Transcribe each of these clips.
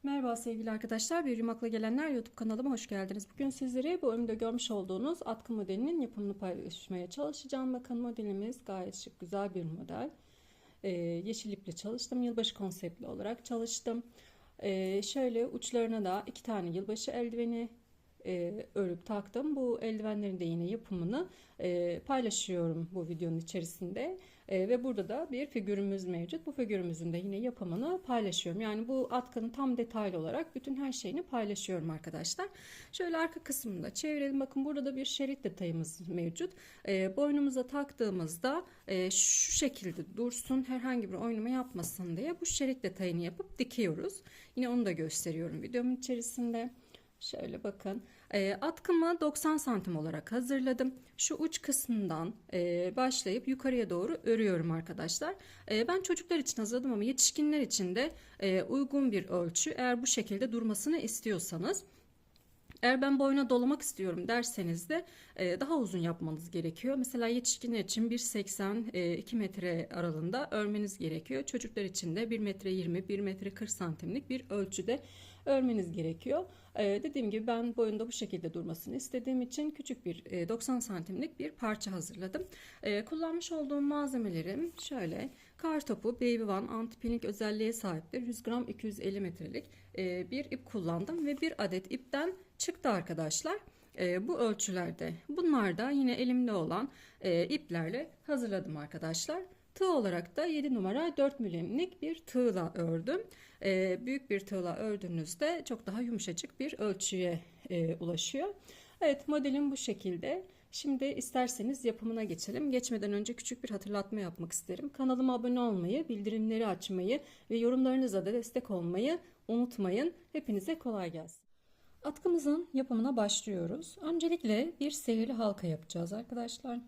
Merhaba sevgili arkadaşlar, Bir Yumakla Gelenler YouTube kanalıma hoş geldiniz. Bugün sizlere bu önümde görmüş olduğunuz atkı modelinin yapımını paylaşmaya çalışacağım. Bakın modelimiz gayet şık, güzel bir model. Yeşil iple çalıştım, yılbaşı konseptli olarak çalıştım. Şöyle uçlarına da 2 tane yılbaşı eldiveni örüp taktım. Bu eldivenlerin de yine yapımını paylaşıyorum bu videonun içerisinde. Ve burada da bir figürümüz mevcut. Bu figürümüzün de yine yapımını paylaşıyorum. Yani bu atkının tam detaylı olarak bütün her şeyini paylaşıyorum arkadaşlar. Şöyle arka kısmını da çevirelim. Bakın burada da bir şerit detayımız mevcut. Boynumuza taktığımızda şu şekilde dursun, herhangi bir oynama yapmasın diye bu şerit detayını yapıp dikiyoruz. Yine onu da gösteriyorum videomun içerisinde. Şöyle bakın. Atkımı 90 santim olarak hazırladım. Şu uç kısmından başlayıp yukarıya doğru örüyorum arkadaşlar. Ben çocuklar için hazırladım ama yetişkinler için de uygun bir ölçü. Eğer bu şekilde durmasını istiyorsanız. Eğer ben boyuna dolamak istiyorum derseniz de daha uzun yapmanız gerekiyor. Mesela yetişkinler için 1,80 2 metre aralığında örmeniz gerekiyor. Çocuklar için de 1 metre 20 1 metre 40 santimlik bir ölçüde örmeniz gerekiyor. Dediğim gibi ben boyunda bu şekilde durmasını istediğim için küçük bir 90 santimlik bir parça hazırladım. Kullanmış olduğum malzemelerim şöyle: kartopu Baby One antipinik özelliğe sahiptir. 100 gram 250 metrelik bir ip kullandım ve bir adet ipten çıktı arkadaşlar. Bu ölçülerde. Bunlar da yine elimde olan iplerle hazırladım arkadaşlar. Tığ olarak da 7 numara 4 milimlik bir tığla ördüm. Büyük bir tığla ördüğünüzde çok daha yumuşacık bir ölçüye ulaşıyor. Evet, modelim bu şekilde. Şimdi isterseniz yapımına geçelim. Geçmeden önce küçük bir hatırlatma yapmak isterim. Kanalıma abone olmayı, bildirimleri açmayı ve yorumlarınıza da destek olmayı unutmayın. Hepinize kolay gelsin. Atkımızın yapımına başlıyoruz. Öncelikle bir sihirli halka yapacağız arkadaşlar.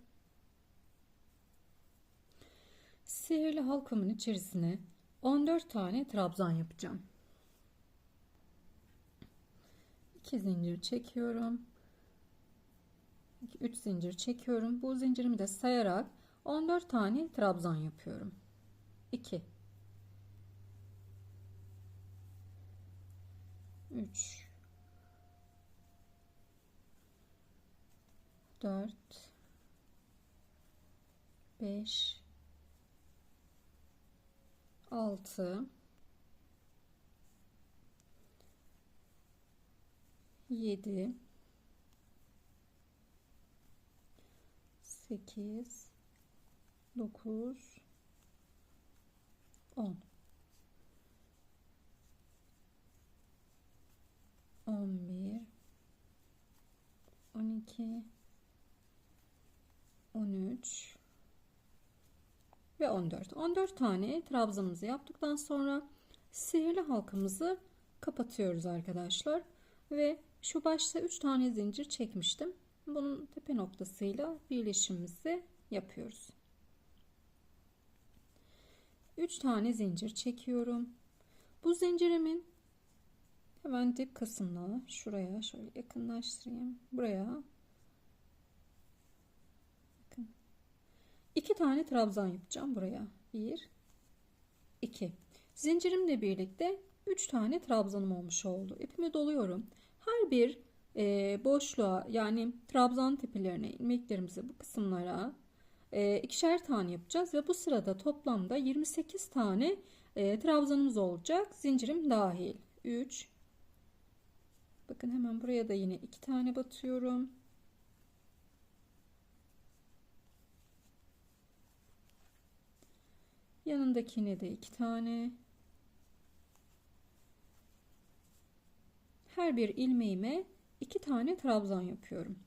Sihirli halkamın içerisine 14 tane trabzan yapacağım. 2 zincir çekiyorum. 3 zincir çekiyorum. Bu zincirimi de sayarak 14 tane trabzan yapıyorum. 2 3 4 5 6 7 8 9 10 11 12 13 ve 14. 14 tane trabzanımızı yaptıktan sonra sihirli halkamızı kapatıyoruz arkadaşlar. Ve şu başta 3 tane zincir çekmiştim. Bunun tepe noktasıyla birleşimimizi yapıyoruz. 3 tane zincir çekiyorum. Bu zincirimin hemen dip kısmına, şuraya şöyle yakınlaştırayım. Buraya 2 tane trabzan yapacağım buraya. 1 2 zincirimle birlikte 3 tane trabzanım olmuş oldu. İpimi doluyorum. Her bir boşluğa, yani trabzan tepelerine, ilmeklerimize, bu kısımlara ikişer tane yapacağız ve bu sırada toplamda 28 tane trabzanımız olacak, zincirim dahil. 3 bakın, hemen buraya da yine 2 tane batıyorum. Yanındakine de 2 tane. Her bir ilmeğime 2 tane trabzan yapıyorum.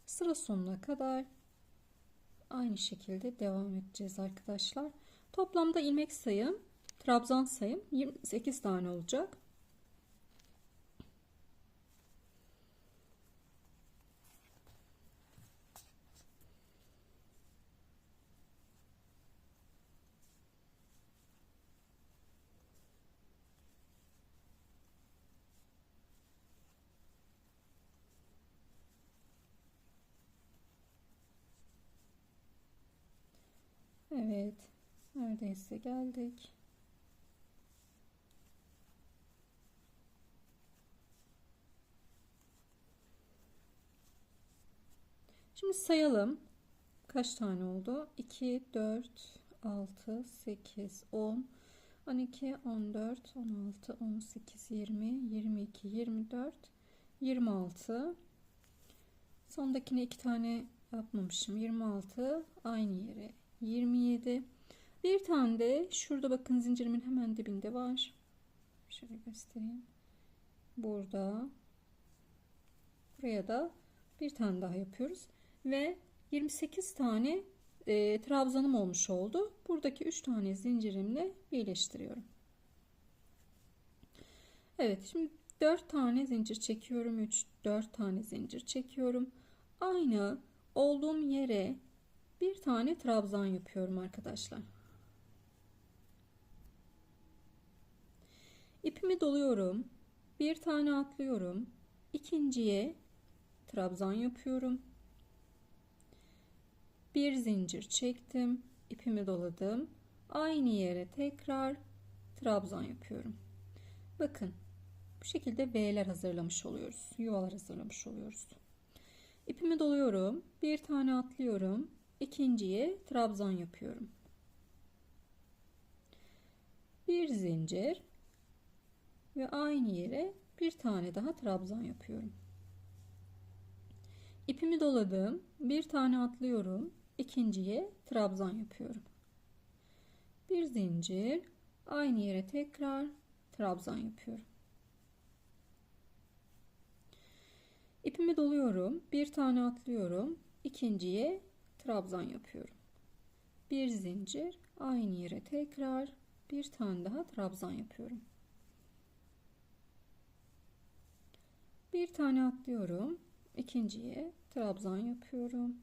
Sıra sonuna kadar aynı şekilde devam edeceğiz arkadaşlar. Toplamda ilmek sayım, trabzan sayım 28 tane olacak. Evet, neredeyse geldik. Şimdi sayalım. Kaç tane oldu? 2, 4, 6, 8, 10, 12, 14, 16, 18, 20, 22, 24, 26. Sondakine 2 tane yapmamışım. 26 aynı yere. 27. Bir tane de şurada bakın, zincirimin hemen dibinde var. Şöyle göstereyim. Burada. Buraya da bir tane daha yapıyoruz. Ve 28 tane trabzanım olmuş oldu. Buradaki 3 tane zincirimle birleştiriyorum. Evet, şimdi 4 tane zincir çekiyorum. 3, 4 tane zincir çekiyorum. Aynı olduğum yere bir tane trabzan yapıyorum arkadaşlar. İpimi doluyorum. Bir tane atlıyorum. İkinciye trabzan yapıyorum. Bir zincir çektim. İpimi doladım. Aynı yere tekrar trabzan yapıyorum. Bakın, bu şekilde V'ler hazırlamış oluyoruz. Yuvalar hazırlamış oluyoruz. İpimi doluyorum. Bir tane atlıyorum. İkinciye trabzan yapıyorum. Bir zincir ve aynı yere bir tane daha trabzan yapıyorum. İpimi doladım. Bir tane atlıyorum. İkinciye trabzan yapıyorum. Bir zincir, aynı yere tekrar trabzan yapıyorum. İpimi doluyorum. Bir tane atlıyorum. İkinciye trabzan yapıyorum. Bir zincir, aynı yere tekrar bir tane daha trabzan yapıyorum. Bir tane atlıyorum. İkinciye trabzan yapıyorum.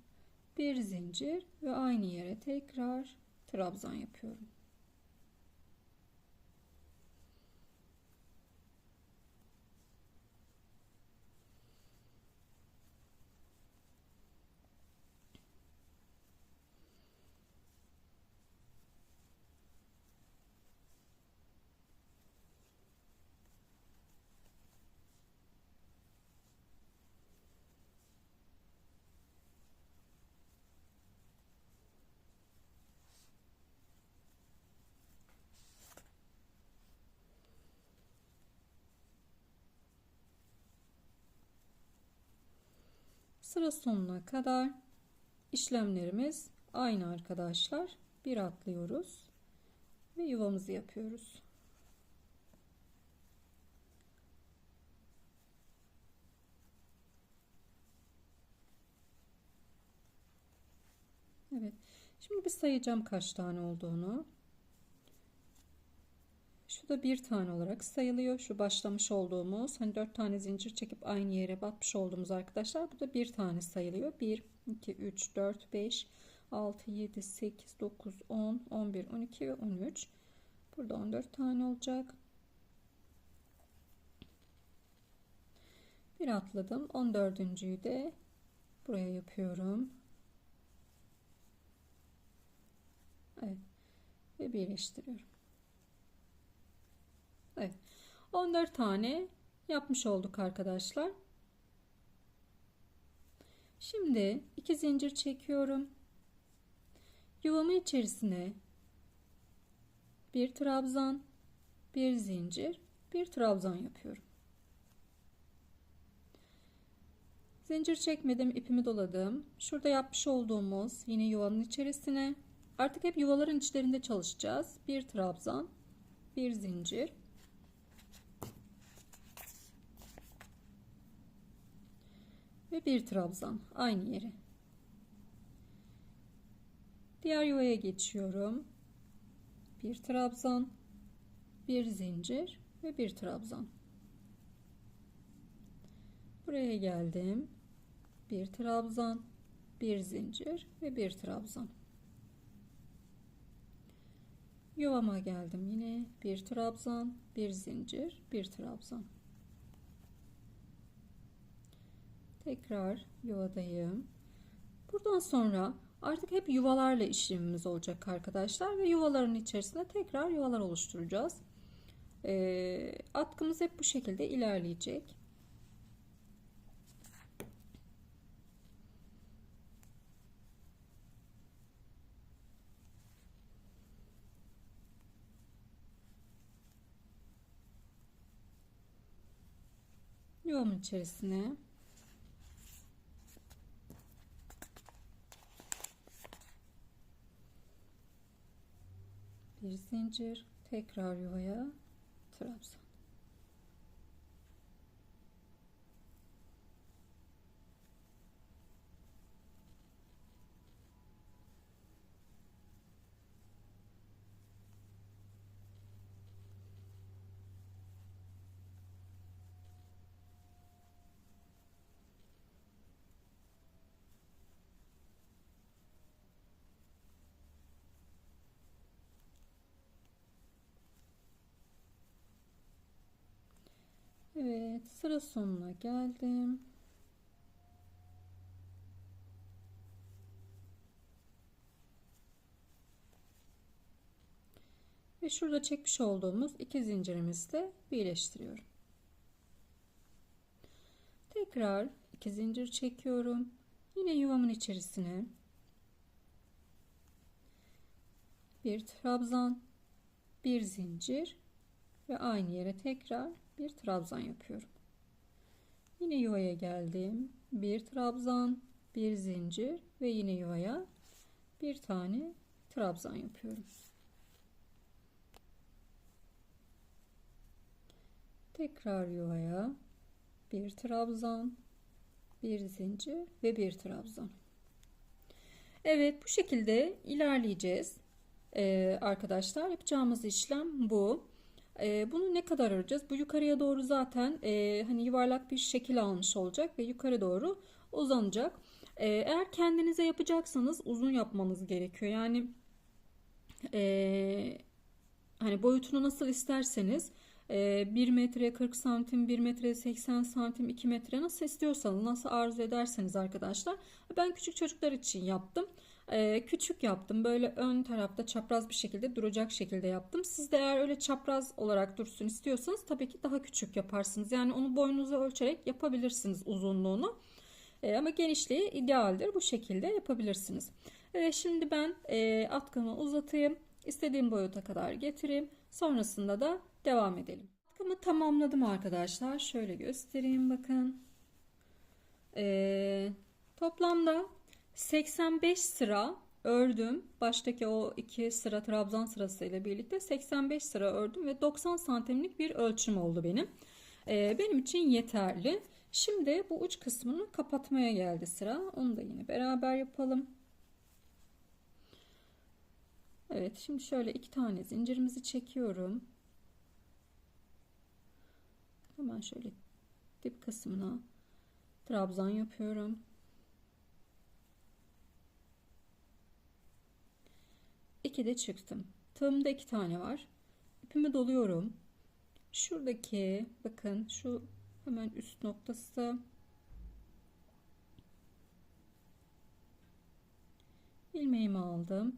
Bir zincir ve aynı yere tekrar trabzan yapıyorum. Sıra sonuna kadar işlemlerimiz aynı arkadaşlar. Bir atlıyoruz ve yuvamızı yapıyoruz. Evet. Şimdi bir sayacağım kaç tane olduğunu. Şu da bir tane olarak sayılıyor. Şu başlamış olduğumuz, hani 4 tane zincir çekip aynı yere batmış olduğumuz arkadaşlar. Bu da bir tane sayılıyor. 1, 2, 3, 4, 5, 6, 7, 8, 9, 10, 11, 12 ve 13. Burada 14 tane olacak. Bir atladım. 14.'yü de buraya yapıyorum. Evet. Ve birleştiriyorum. Evet. 14 tane yapmış olduk arkadaşlar. Şimdi 2 zincir çekiyorum. Yuvamın içerisine bir trabzan, bir zincir, bir trabzan yapıyorum. Zincir çekmedim, ipimi doladım. Şurada yapmış olduğumuz yine yuvanın içerisine, artık hep yuvaların içlerinde çalışacağız. Bir trabzan, bir zincir ve bir trabzan aynı yere. Diğer yuvaya geçiyorum. Bir trabzan, bir zincir ve bir trabzan. Buraya geldim. Bir trabzan, bir zincir ve bir trabzan. Yuvama geldim yine. Bir trabzan, bir zincir, bir trabzan. Tekrar yuvadayım. Buradan sonra Artık hep yuvalarla işlemimiz olacak arkadaşlar ve yuvaların içerisinde tekrar yuvalar oluşturacağız. Atkımız hep bu şekilde ilerleyecek. Yuvamın içerisine bir zincir, tekrar yuvaya, trabzan. Evet, sıra sonuna geldim. Ve şurada çekmiş olduğumuz iki zincirimizle birleştiriyorum. Tekrar iki zincir çekiyorum. Yine yuvamın içerisine bir trabzan, bir zincir ve aynı yere tekrar bir trabzan yapıyorum. Yine yuvaya geldim. Bir trabzan, bir zincir ve yine yuvaya bir tane trabzan yapıyorum. Tekrar yuvaya bir trabzan, bir zincir ve bir trabzan. Evet, bu şekilde ilerleyeceğiz. Arkadaşlar, yapacağımız işlem bu. Bunu ne kadar öreceğiz? Bu yukarıya doğru zaten hani yuvarlak bir şekil almış olacak ve yukarı doğru uzanacak. Eğer kendinize yapacaksanız uzun yapmanız gerekiyor. Yani hani boyutunu nasıl isterseniz 1 metre 40 santim, 1 metre 80 santim, 2 metre nasıl istiyorsanız, nasıl arzu ederseniz arkadaşlar. Ben küçük çocuklar için yaptım. Küçük yaptım. Böyle ön tarafta çapraz bir şekilde duracak şekilde yaptım. Siz de eğer öyle çapraz olarak dursun istiyorsanız tabii ki daha küçük yaparsınız. Yani onu boyunuza ölçerek yapabilirsiniz uzunluğunu. Ama genişliği idealdir. Bu şekilde yapabilirsiniz. Şimdi ben atkımı uzatayım. İstediğim boyuta kadar getireyim. Sonrasında da devam edelim. Atkımı tamamladım arkadaşlar. Şöyle göstereyim bakın. Toplamda 85 sıra ördüm. Baştaki o iki sıra trabzan sırası ile birlikte 85 sıra ördüm ve 90 santimlik bir ölçüm oldu benim. Benim için yeterli. Şimdi bu uç kısmını kapatmaya geldi sıra. Onu da yine beraber yapalım. Evet, şimdi şöyle iki tane zincirimizi çekiyorum. Hemen şöyle dip kısmına trabzan yapıyorum. 2 de çıktım. Tığımda 2 tane var. İpimi doluyorum. Şuradaki bakın şu hemen üst noktası, ilmeğimi aldım.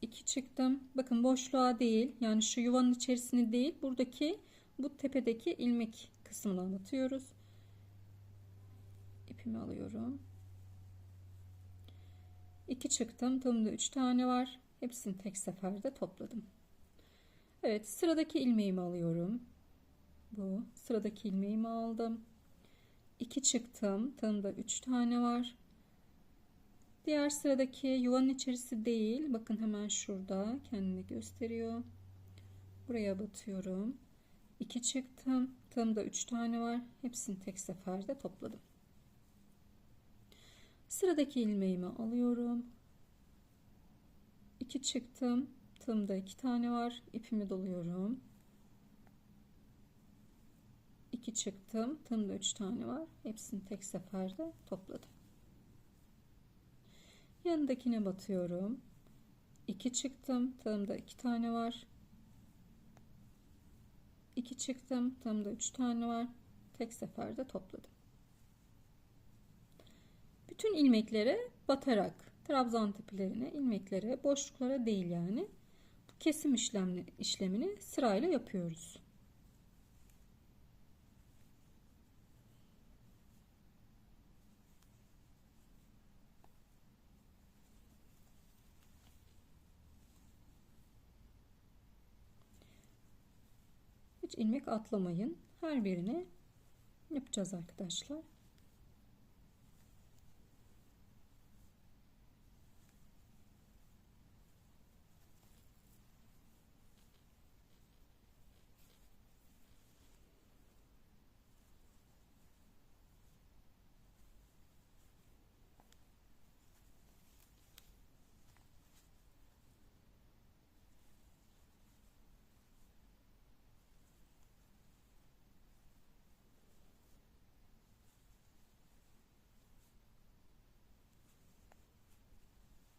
2 çıktım. Bakın boşluğa değil, yani şu yuvanın içerisine değil, buradaki bu tepedeki ilmek kısmına batıyoruz. İpimi alıyorum. 2 çıktım. Tığımda 3 tane var. Hepsini tek seferde topladım. Evet, sıradaki ilmeğimi alıyorum. Bu sıradaki ilmeğimi aldım. 2 çıktım. Tığımda 3 tane var. Diğer sıradaki yuvanın içerisi değil. Bakın hemen şurada kendini gösteriyor. Buraya batıyorum. 2 çıktım. Tığımda 3 tane var. Hepsini tek seferde topladım. Sıradaki ilmeğimi alıyorum. 2 çıktım. Tığımda 2 tane var. İpimi doluyorum. 2 çıktım. Tığımda 3 tane var. Hepsini tek seferde topladım. Yanındakine batıyorum. 2 çıktım. Tığımda 2 tane var. 2 çıktım. Tığımda 3 tane var. Tek seferde topladım. Bütün ilmeklere batarak trabzan tepelerine, ilmeklere, boşluklara değil yani. Bu kesim işlemini sırayla yapıyoruz. Hiç ilmek atlamayın. Her birine yapacağız arkadaşlar.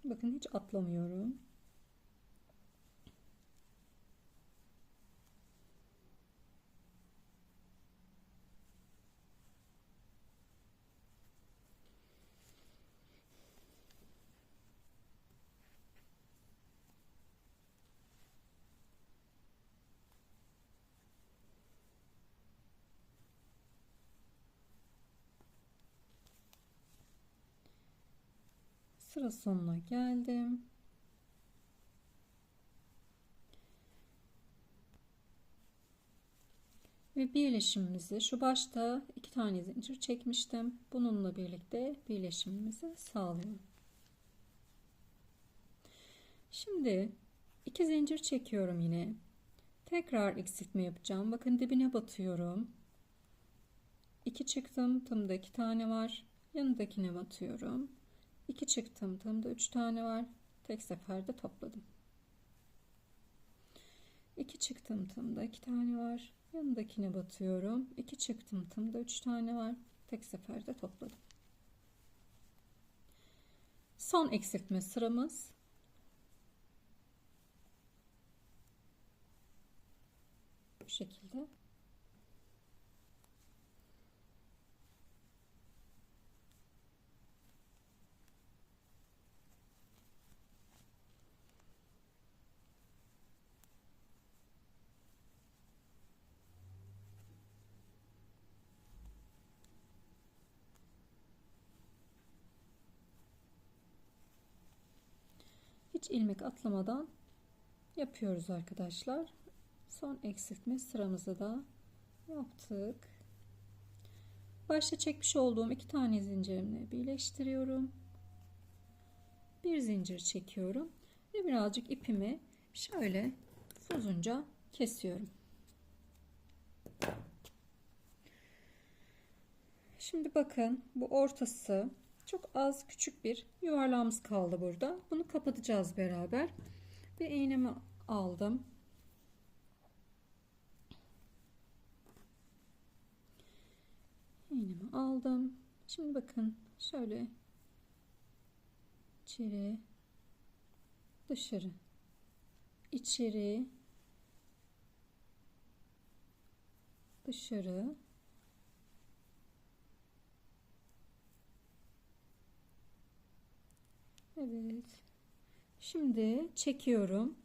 Bakın hiç atlamıyorum. Sıra sonuna geldim. Ve birleşimimizi şu başta 2 tane zincir çekmiştim. Bununla birlikte birleşimimizi sağlıyorum. Şimdi 2 zincir çekiyorum yine. Tekrar eksiltme yapacağım. Bakın dibine batıyorum. 2 çıktım. Tığımda 2 tane var. Yanındakine batıyorum. 2 çıktım. Tığımda 3 tane var. Tek seferde topladım. 2 çıktım. Tığımda 2 tane var. Yanındakine batıyorum. 2 çıktım. Tığımda 3 tane var. Tek seferde topladım. Son eksiltme sıramız. Bu şekilde. Hiç ilmek atlamadan yapıyoruz arkadaşlar. Son eksiltme sıramızı da yaptık. Başta çekmiş olduğum 2 tane zincirimle birleştiriyorum. Bir zincir çekiyorum ve birazcık ipimi şöyle uzunca kesiyorum. Şimdi bakın, bu ortası çok az, küçük bir yuvarlağımız kaldı burada. Bunu kapatacağız beraber. Bir iğnemi aldım. İğnemi aldım. Şimdi bakın, şöyle içeri, dışarı, içeri, dışarı, evet. Şimdi çekiyorum.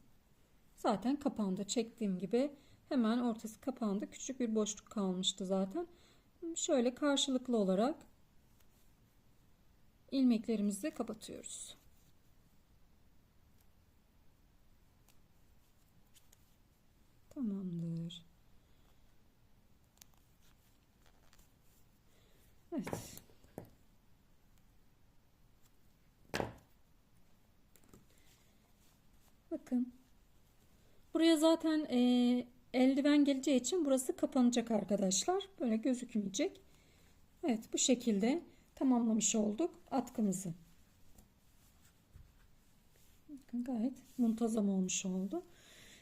Zaten kapandı. Çektiğim gibi hemen ortası kapandı. Küçük bir boşluk kalmıştı zaten. Şöyle karşılıklı olarak ilmeklerimizi kapatıyoruz. Tamamdır. Evet. Bakın. Buraya zaten eldiven geleceği için burası kapanacak arkadaşlar. Böyle gözükmeyecek. Evet, bu şekilde tamamlamış olduk atkımızı. Bakın, gayet muntazam olmuş oldu.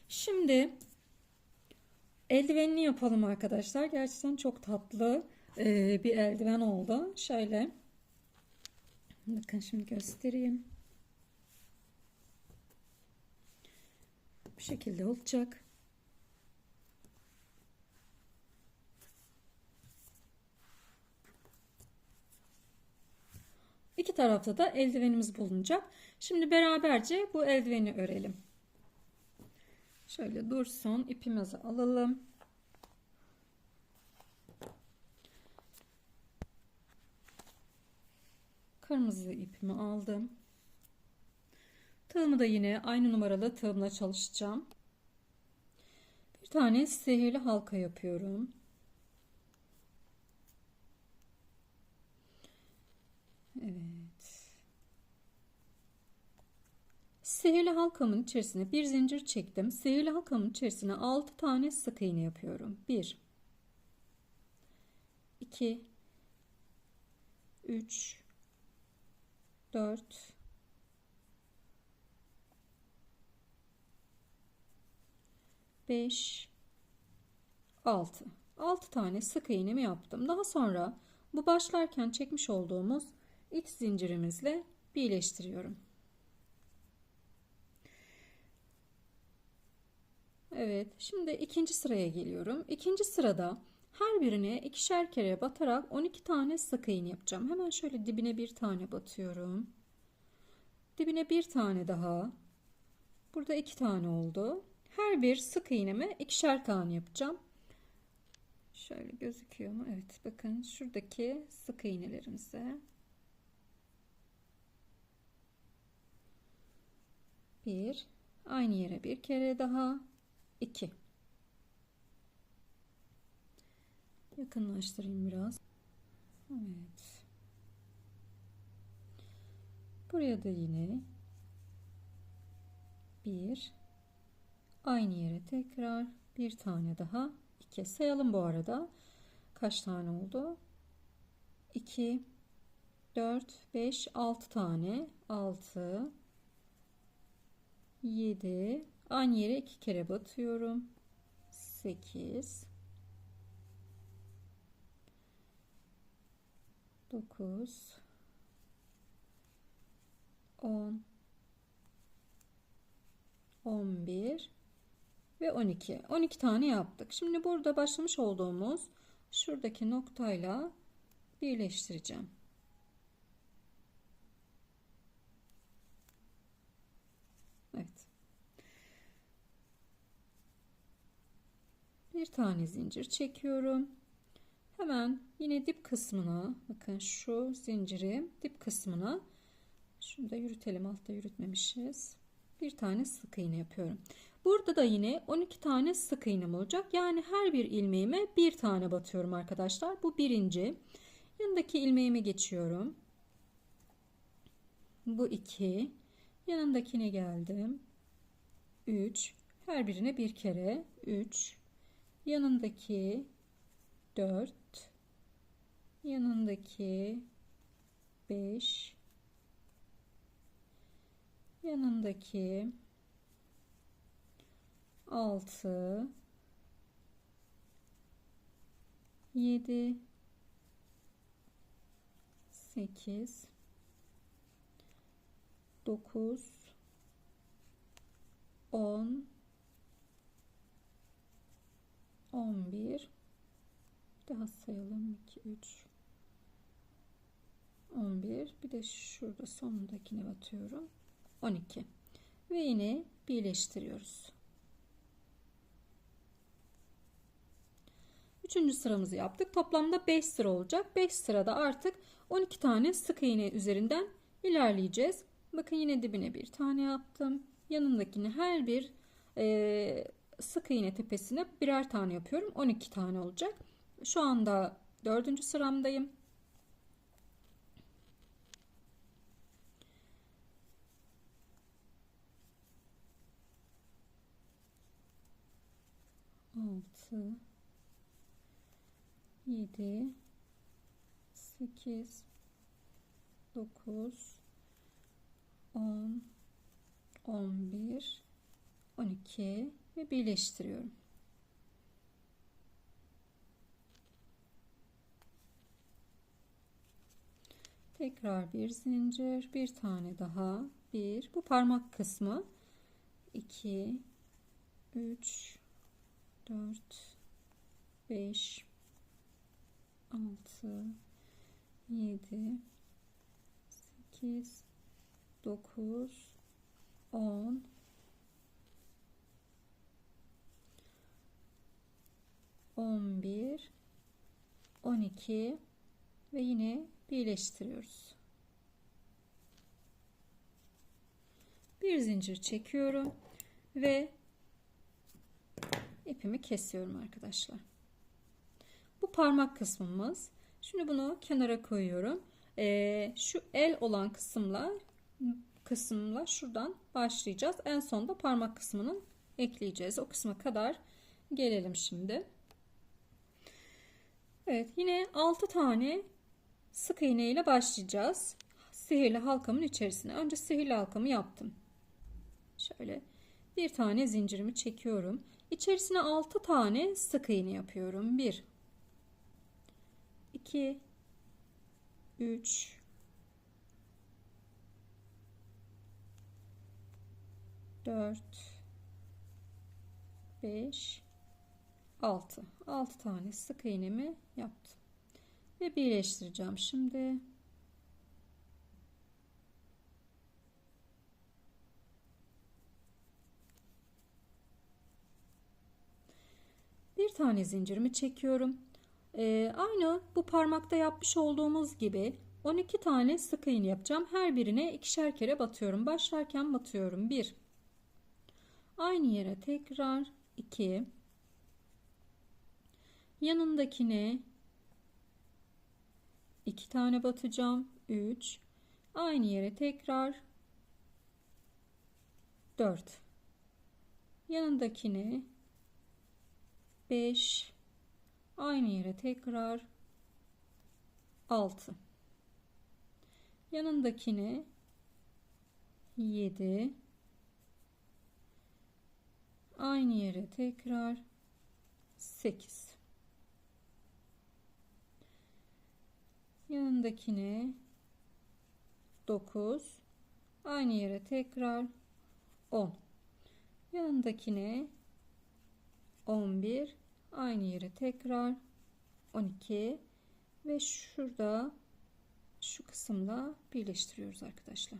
Şimdi eldivenini yapalım arkadaşlar. Gerçekten çok tatlı bir eldiven oldu. Şöyle. Bakın şimdi göstereyim. Bu şekilde olacak. İki tarafta da eldivenimiz bulunacak. Şimdi beraberce bu eldiveni örelim. Şöyle dursun, ipimizi alalım. Kırmızı ipimi aldım. Tığımı da yine aynı numaralı tığımla çalışacağım. Bir tane sihirli halka yapıyorum. Evet. Sihirli halkamın içerisine bir zincir çektim. Sihirli halkamın içerisine 6 tane sık iğne yapıyorum. 1 2 3 4 5 6 tane sık iğnemi yaptım. Daha sonra bu başlarken çekmiş olduğumuz iç zincirimizle birleştiriyorum. Evet, şimdi ikinci sıraya geliyorum. İkinci sırada her birine ikişer kere batarak 12 tane sık iğne yapacağım. Hemen şöyle dibine bir tane batıyorum. Dibine bir tane daha. Burada 2 tane oldu. Her bir sık iğneme ikişer tane yapacağım. Şöyle gözüküyor mu? Evet, bakın şuradaki sık iğnelerimize bir, aynı yere bir kere daha, 2. Yakınlaştırayım biraz. Evet. Buraya da yine bir, aynı yere tekrar bir tane daha, 2. Sayalım bu arada. Kaç tane oldu? 2, 4, 5, 6 tane. 6, 7. Aynı yere 2 kere batıyorum. 8, 9, 10, 11 ve 12. 12 tane yaptık. Şimdi burada başlamış olduğumuz şuradaki noktayla birleştireceğim. Evet. Bir tane zincir çekiyorum. Hemen yine dip kısmına, bakın şu zinciri dip kısmına, şunu da yürütelim, altta yürütmemişiz. Bir tane sık iğne yapıyorum. Burada da yine 12 tane sık iğnem olacak. Yani her bir ilmeğime bir tane batıyorum arkadaşlar. Bu birinci. Yanındaki ilmeğime geçiyorum. Bu 2. Yanındakine geldim. 3. Her birine bir kere. 3. Yanındaki 4. Yanındaki 5. Yanındaki 6, 7, 8, 9, 10, 11. Daha sayalım. 2, 3, 11. Bir de şurada sonundakine batıyorum. 12. Ve yine birleştiriyoruz. Üçüncü sıramızı yaptık. Toplamda 5 sıra olacak. 5 sırada artık 12 tane sık iğne üzerinden ilerleyeceğiz. Bakın yine dibine bir tane yaptım. Yanındakini her bir sık iğne tepesine birer tane yapıyorum. 12 tane olacak. Şu anda 4. sıramdayım. Altı, 7, 8, 9, 10, 11, 12 ve birleştiriyorum. Tekrar bir zincir, bir tane daha, bir, bu parmak kısmı, 2, 3, 4, 5, 6, 7, 8, 9, 10, 11, 12 ve yine birleştiriyoruz. Bir zincir çekiyorum ve ipimi kesiyorum arkadaşlar. Bu parmak kısmımız. Şimdi bunu kenara koyuyorum. Şu el olan kısımla şuradan başlayacağız. En sonda parmak kısmının ekleyeceğiz. O kısma kadar gelelim şimdi. Evet, yine 6 tane sık iğne ile başlayacağız. Sihirli halkamın içerisine. Önce sihirli halkamı yaptım. Şöyle bir tane zincirimi çekiyorum. İçerisine 6 tane sık iğne yapıyorum. 1, 2, 3, 4, 5, 6. 6 tane sık iğnemi yaptım. Ve birleştireceğim şimdi. Bir tane zincirimi çekiyorum. Aynı bu parmakta yapmış olduğumuz gibi 12 tane sık iğne yapacağım. Her birine ikişer kere batıyorum. Başlarken batıyorum. 1. Aynı yere tekrar 2. Yanındakine 2 tane batacağım. 3. Aynı yere tekrar 4. Yanındakine 5. Aynı yere tekrar 6. Yanındakine 7. Aynı yere tekrar 8. Yanındakine 9. Aynı yere tekrar 10. Yanındakine 11. Aynı yere tekrar 12 ve şurada şu kısımda birleştiriyoruz arkadaşlar.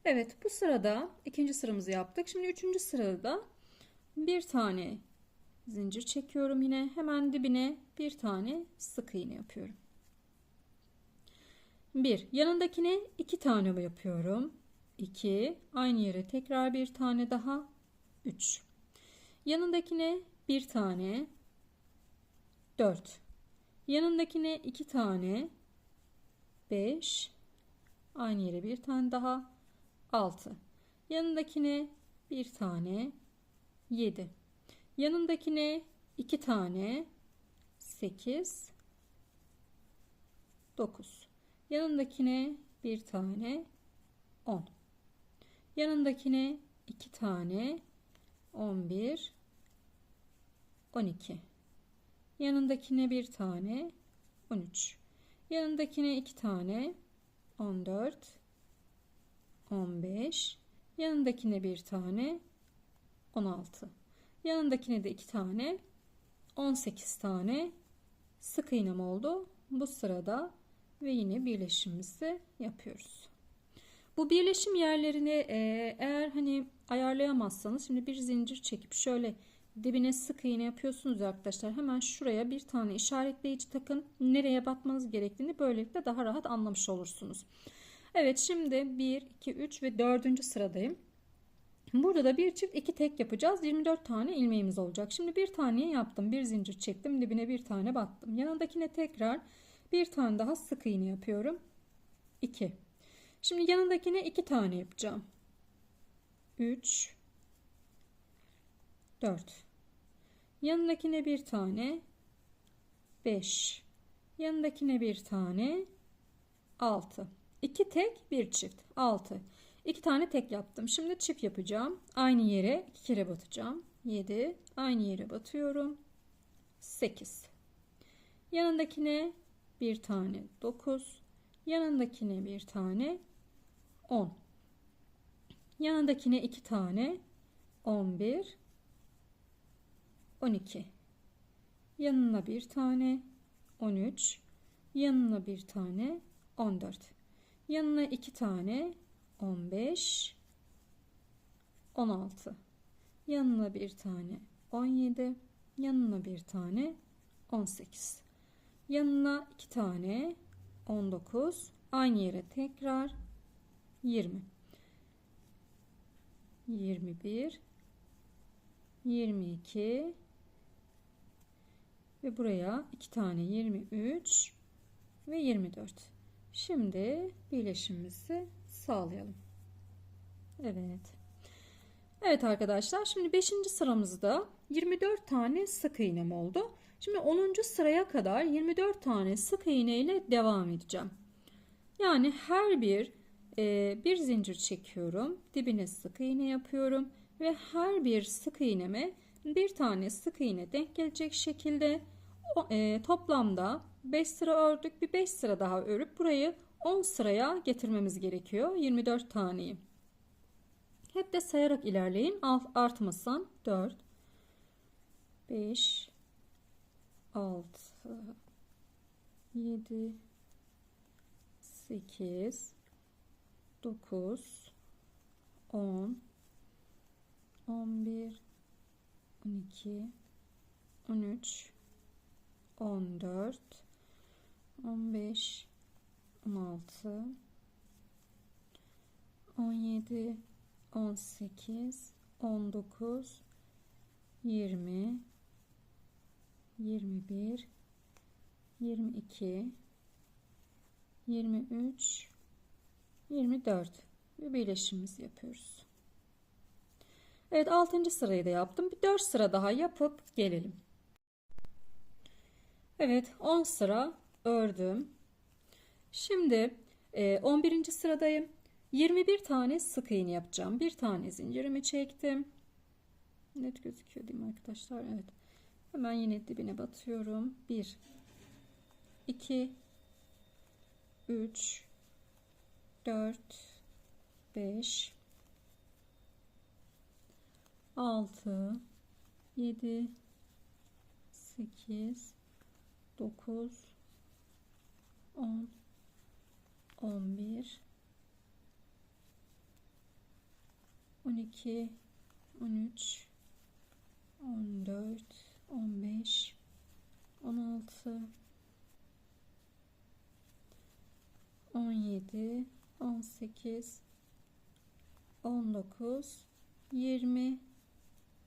Evet, bu sırada ikinci sıramızı yaptık. Şimdi üçüncü sırada bir tane zincir çekiyorum, yine hemen dibine bir tane sık iğne yapıyorum. 1. Yanındakine 2 tane yapıyorum. 2. Aynı yere tekrar bir tane daha. 3. Yanındakine bir tane. 4. Yanındakine 2 tane. 5. Aynı yere bir tane daha. 6. Yanındakine bir tane. 7. Yanındakine 2 tane. 8. 9. Yanındakine bir tane. 10. Yanındakine 2 tane. 11. 12. Yanındakine bir tane. 13. Yanındakine 2 tane. 14. 15. Yanındakine bir tane. 16. Yanındakine de 2 tane. 18 tane sık iğnem oldu bu sırada ve yine birleşimimizi yapıyoruz. Bu birleşim yerlerini eğer hani ayarlayamazsanız, şimdi bir zincir çekip şöyle dibine sık iğne yapıyorsunuz arkadaşlar. Hemen şuraya bir tane işaretleyici takın. Nereye batmanız gerektiğini böylelikle daha rahat anlamış olursunuz. Evet, şimdi 1, 2, 3 ve 4. sıradayım. Burada da bir çift 2 tek yapacağız. 24 tane ilmeğimiz olacak. Şimdi bir tane yaptım. Bir zincir çektim. Dibine bir tane battım. Yanındakine tekrar bir tane daha sık iğne yapıyorum. 2. Şimdi yanındakine 2 tane yapacağım. 3, 4. Yanındakine bir tane. 5. Yanındakine bir tane. 6. 2 tek bir çift. 6. 2 tane tek yaptım. Şimdi çift yapacağım. Aynı yere 2 kere batacağım. 7. Aynı yere batıyorum. 8. Yanındakine bir tane. 9. Yanındakine bir tane. 10. Yanındakine 2 tane. 11. 12. yanına bir tane 13, yanına bir tane 14, yanına 2 tane 15, 16, yanına bir tane 17, yanına bir tane 18, yanına 2 tane 19, aynı yere tekrar 20, 21, 22 ve buraya 2 tane 23 ve 24. Şimdi birleşimimizi sağlayalım. Evet. Evet arkadaşlar, şimdi 5. sıramızda 24 tane sık iğnem oldu. Şimdi 10. sıraya kadar 24 tane sık iğne ile devam edeceğim. Yani her bir zincir çekiyorum, dibine sık iğne yapıyorum ve her bir sık iğneme bir tane sık iğne denk gelecek şekilde toplamda 5 sıra ördük. Bir 5 sıra daha örüp burayı 10 sıraya getirmemiz gerekiyor. 24 taneyi. Hep de sayarak ilerleyin. Artmasın. 4, 5, 6, 7, 8, 9, 10, 11, 12, 13, 14, 15, 16, 17, 18, 19, 20, 21, 22, 23, 24 ve birleşimimizi yapıyoruz. Evet, 6. sırayı da yaptım. Bir 4 sıra daha yapıp gelelim. Evet, 10 sıra ördüm. Şimdi 11. sıradayım. 21 tane sık iğne yapacağım. Bir tane zincirimi çektim. Net gözüküyor değil mi arkadaşlar? Evet. Hemen yine dibine batıyorum. 1, 2, 3, 4, 5, 6, 7, 8, 9, 10, 11, 12, 13, 14, 15, 16, 17, 18, 19, 20,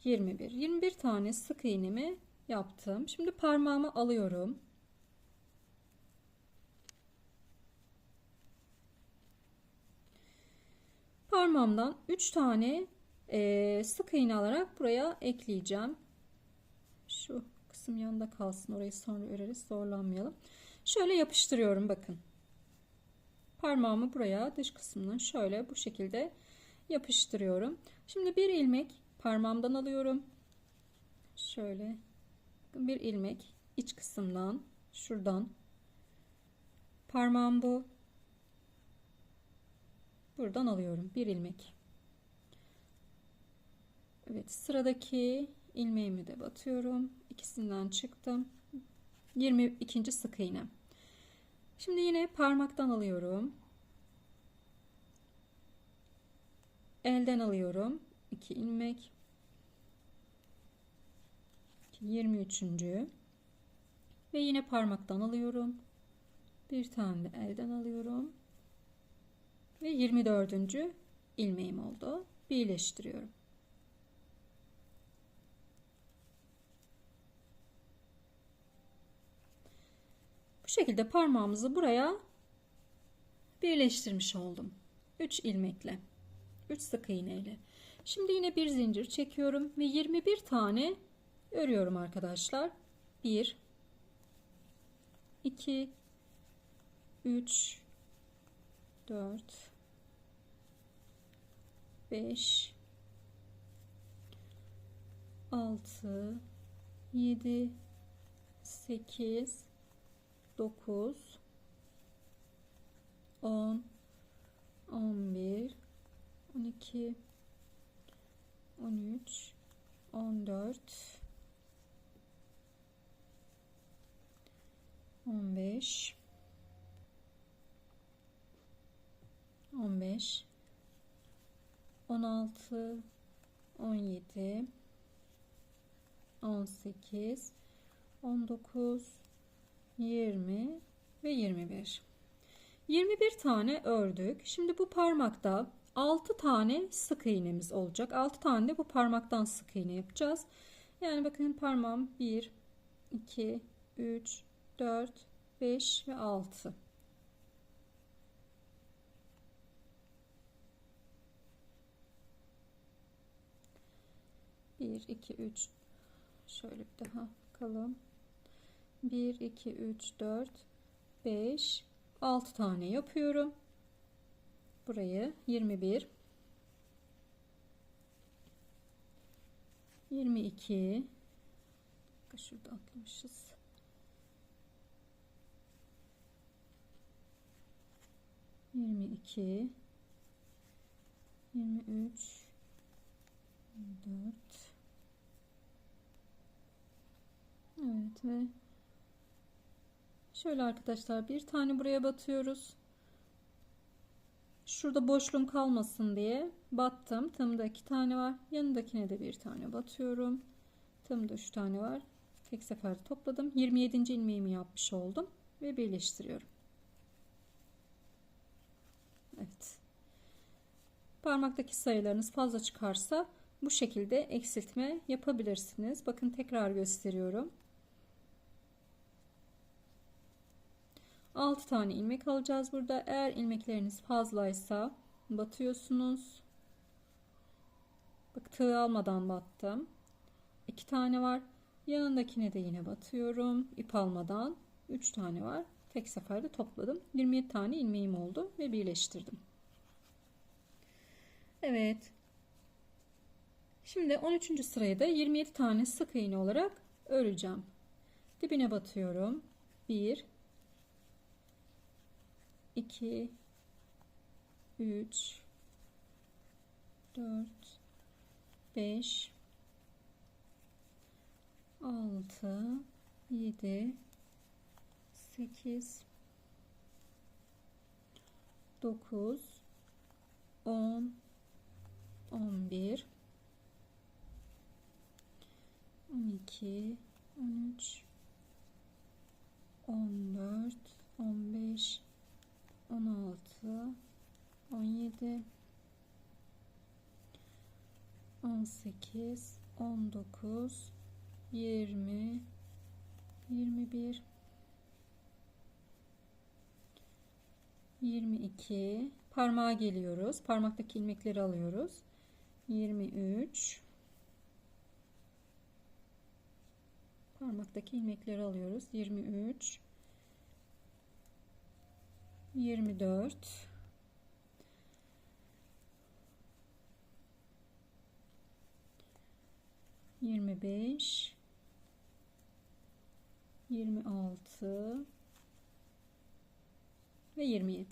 21. 21 tane sık iğnemi yaptım. Şimdi parmağımı alıyorum. Parmağımdan 3 tane sık iğne alarak buraya ekleyeceğim. Şu kısım yanında kalsın. Orayı sonra öreriz. Zorlanmayalım. Şöyle yapıştırıyorum bakın. Parmağımı buraya dış kısmından şöyle bu şekilde yapıştırıyorum. Şimdi bir ilmek parmağımdan alıyorum. Şöyle bir ilmek iç kısımdan şuradan parmağım bu. Buradan alıyorum bir ilmek. Evet, sıradaki ilmeğimi de batıyorum. İkisinden çıktım. 22. sık iğne. Şimdi yine parmaktan alıyorum. Elden alıyorum. 2 ilmek. 23. Ve yine parmaktan alıyorum. Bir tane de elden alıyorum. Ve 24. ilmeğim oldu. Birleştiriyorum. Bu şekilde parmağımızı buraya birleştirmiş oldum. 3 ilmekle. 3 sık iğne ile. Şimdi yine bir zincir çekiyorum ve 21 tane örüyorum arkadaşlar. 1, 2, 3, 4, 5, 6, 7, 8, 9, 10, 11, 12, 13, 14, 15, 15, 16, 17, 18, 19, 20 ve 21. 21 tane ördük. Şimdi bu parmakta 6 tane sık iğnemiz olacak. 6 tane de bu parmaktan sık iğne yapacağız. Yani bakın parmağım 1, 2, 3, 4, 5 ve 6. Bir, iki, üç. Şöyle bir daha bakalım. 1, 2, 3, 4, 5, 6 tane yapıyorum. Burayı 21, 22, şurada atlamışız. 22, 23, 24. Evet ve şöyle arkadaşlar bir tane buraya batıyoruz. Şurada boşluğum kalmasın diye battım. Tığımda 2 tane var. Yanındakine de bir tane batıyorum. Tığımda 3 tane var. Tek seferde topladım. 27. ilmeğimi yapmış oldum ve birleştiriyorum. Evet. Parmaktaki sayılarınız fazla çıkarsa bu şekilde eksiltme yapabilirsiniz. Bakın tekrar gösteriyorum. 6 tane ilmek alacağız burada. Eğer ilmekleriniz fazlaysa batıyorsunuz. Bak, tığ almadan battım. 2 tane var. Yanındakine de yine batıyorum. İp almadan 3 tane var. Tek seferde topladım. 27 tane ilmeğim oldu ve birleştirdim. Evet. Şimdi 13. sırayı da 27 tane sık iğne olarak öreceğim. Dibine batıyorum. 1, 2, 3, 4, 5, 6, 7, 8, 9, 10, 11, 12, 13, 14, 15, 16, 17, 18, 19, 20, 21, 22. Parmağa geliyoruz. Parmaktaki ilmekleri alıyoruz. 23. Parmaktaki ilmekleri alıyoruz. 23, 24, 25, 26 ve 27.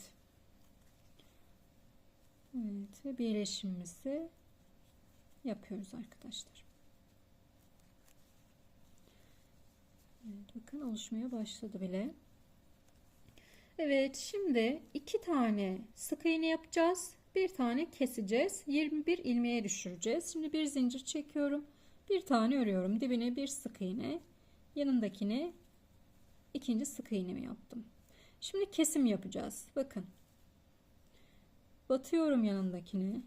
Evet, ve birleşimimizi yapıyoruz arkadaşlar. Evet, bakın oluşmaya başladı bile. Evet, şimdi 2 tane sık iğne yapacağız. Bir tane keseceğiz. 21 ilmeğe düşüreceğiz. Şimdi bir zincir çekiyorum. Bir tane örüyorum. Dibine bir sık iğne. Yanındakine ikinci sık iğnemi yaptım. Şimdi kesim yapacağız. Bakın. Batıyorum yanındakine.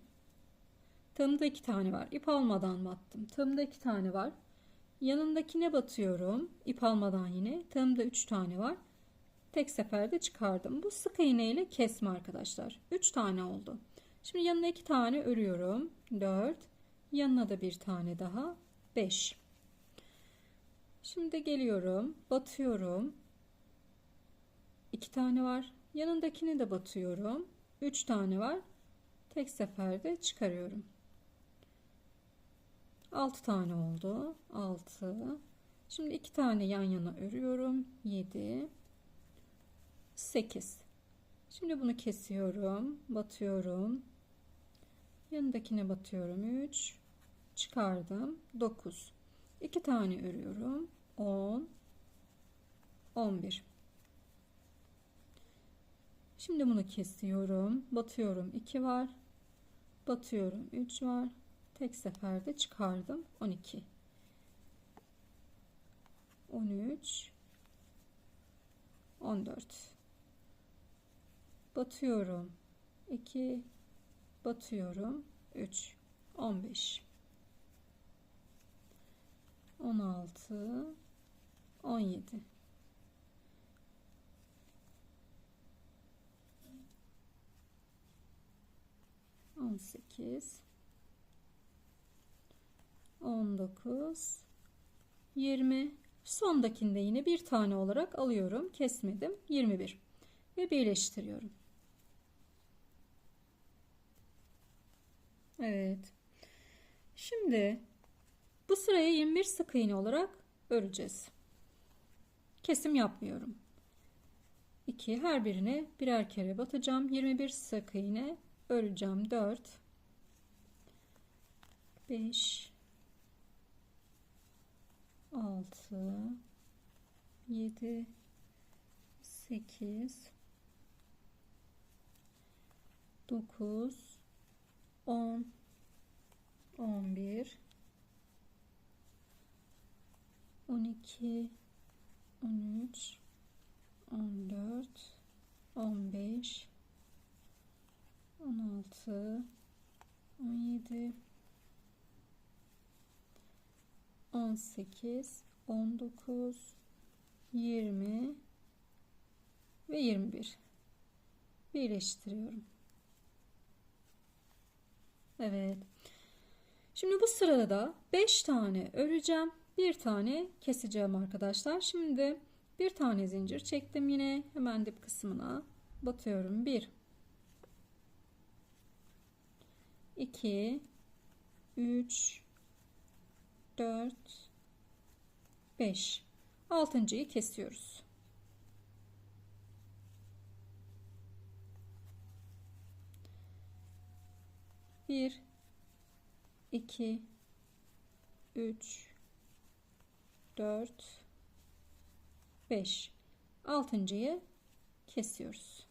Tığımda 2 tane var. İp almadan battım. Tığımda 2 tane var. Yanındakine batıyorum. İp almadan yine. Tığımda 3 tane var. Tek seferde çıkardım. Bu sık iğne ile kesme arkadaşlar. 3 tane oldu. Şimdi yanına 2 tane örüyorum. 4. Yanına da bir tane daha. 5. Şimdi geliyorum. Batıyorum. 2 tane var. Yanındakini de batıyorum. 3 tane var. Tek seferde çıkarıyorum. 6 tane oldu. 6. Şimdi 2 tane yan yana örüyorum. 7. 8. Şimdi bunu kesiyorum. Batıyorum. Yanındakine batıyorum. 3. Çıkardım. 9. 2 tane örüyorum. 10. 11. Şimdi bunu kesiyorum. Batıyorum 2 var. Batıyorum 3 var. Tek seferde çıkardım. 12. 13. 14. Batıyorum 2. Batıyorum 3. 15. 16. 17. 18. 19. 20. Sondakinde yine bir tane olarak alıyorum. Kesmedim. 21. Ve birleştiriyorum. Evet. Şimdi bu sırayı 21 sık iğne olarak öreceğiz. Kesim yapmıyorum. 2 her birine birer kere batacağım. 21 sık iğne öreceğim. 4 5 6 7 8 9 10 11 12 13 14 15 16 17 18 19 20 ve 21 birleştiriyorum. Evet. Şimdi bu sırada da 5 tane öreceğim. Bir tane keseceğim arkadaşlar. Şimdi bir tane zincir çektim, yine hemen dip kısmına batıyorum. 1 2 3 4 5. Altıncıyı kesiyoruz. Bir 2 3 4 5. Altıncıyı kesiyoruz.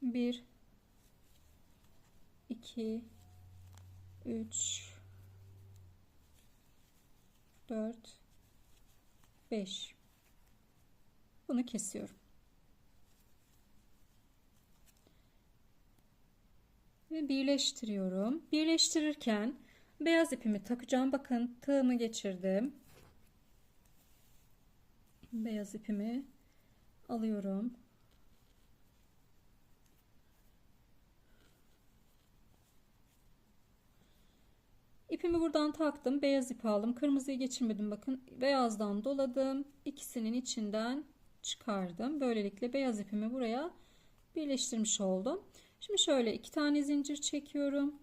Bir 2 3 4 5. Bunu kesiyorum. Ve birleştiriyorum. Birleştirirken beyaz ipimi takacağım. Bakın, tığımı geçirdim. Beyaz ipimi alıyorum. İpimi buradan taktım. Beyaz ipi aldım. Kırmızıyı geçirmedim. Bakın, beyazdan doladım. İkisinin içinden çıkardım. Böylelikle beyaz ipimi buraya birleştirmiş oldum. Şimdi şöyle 2 tane zincir çekiyorum.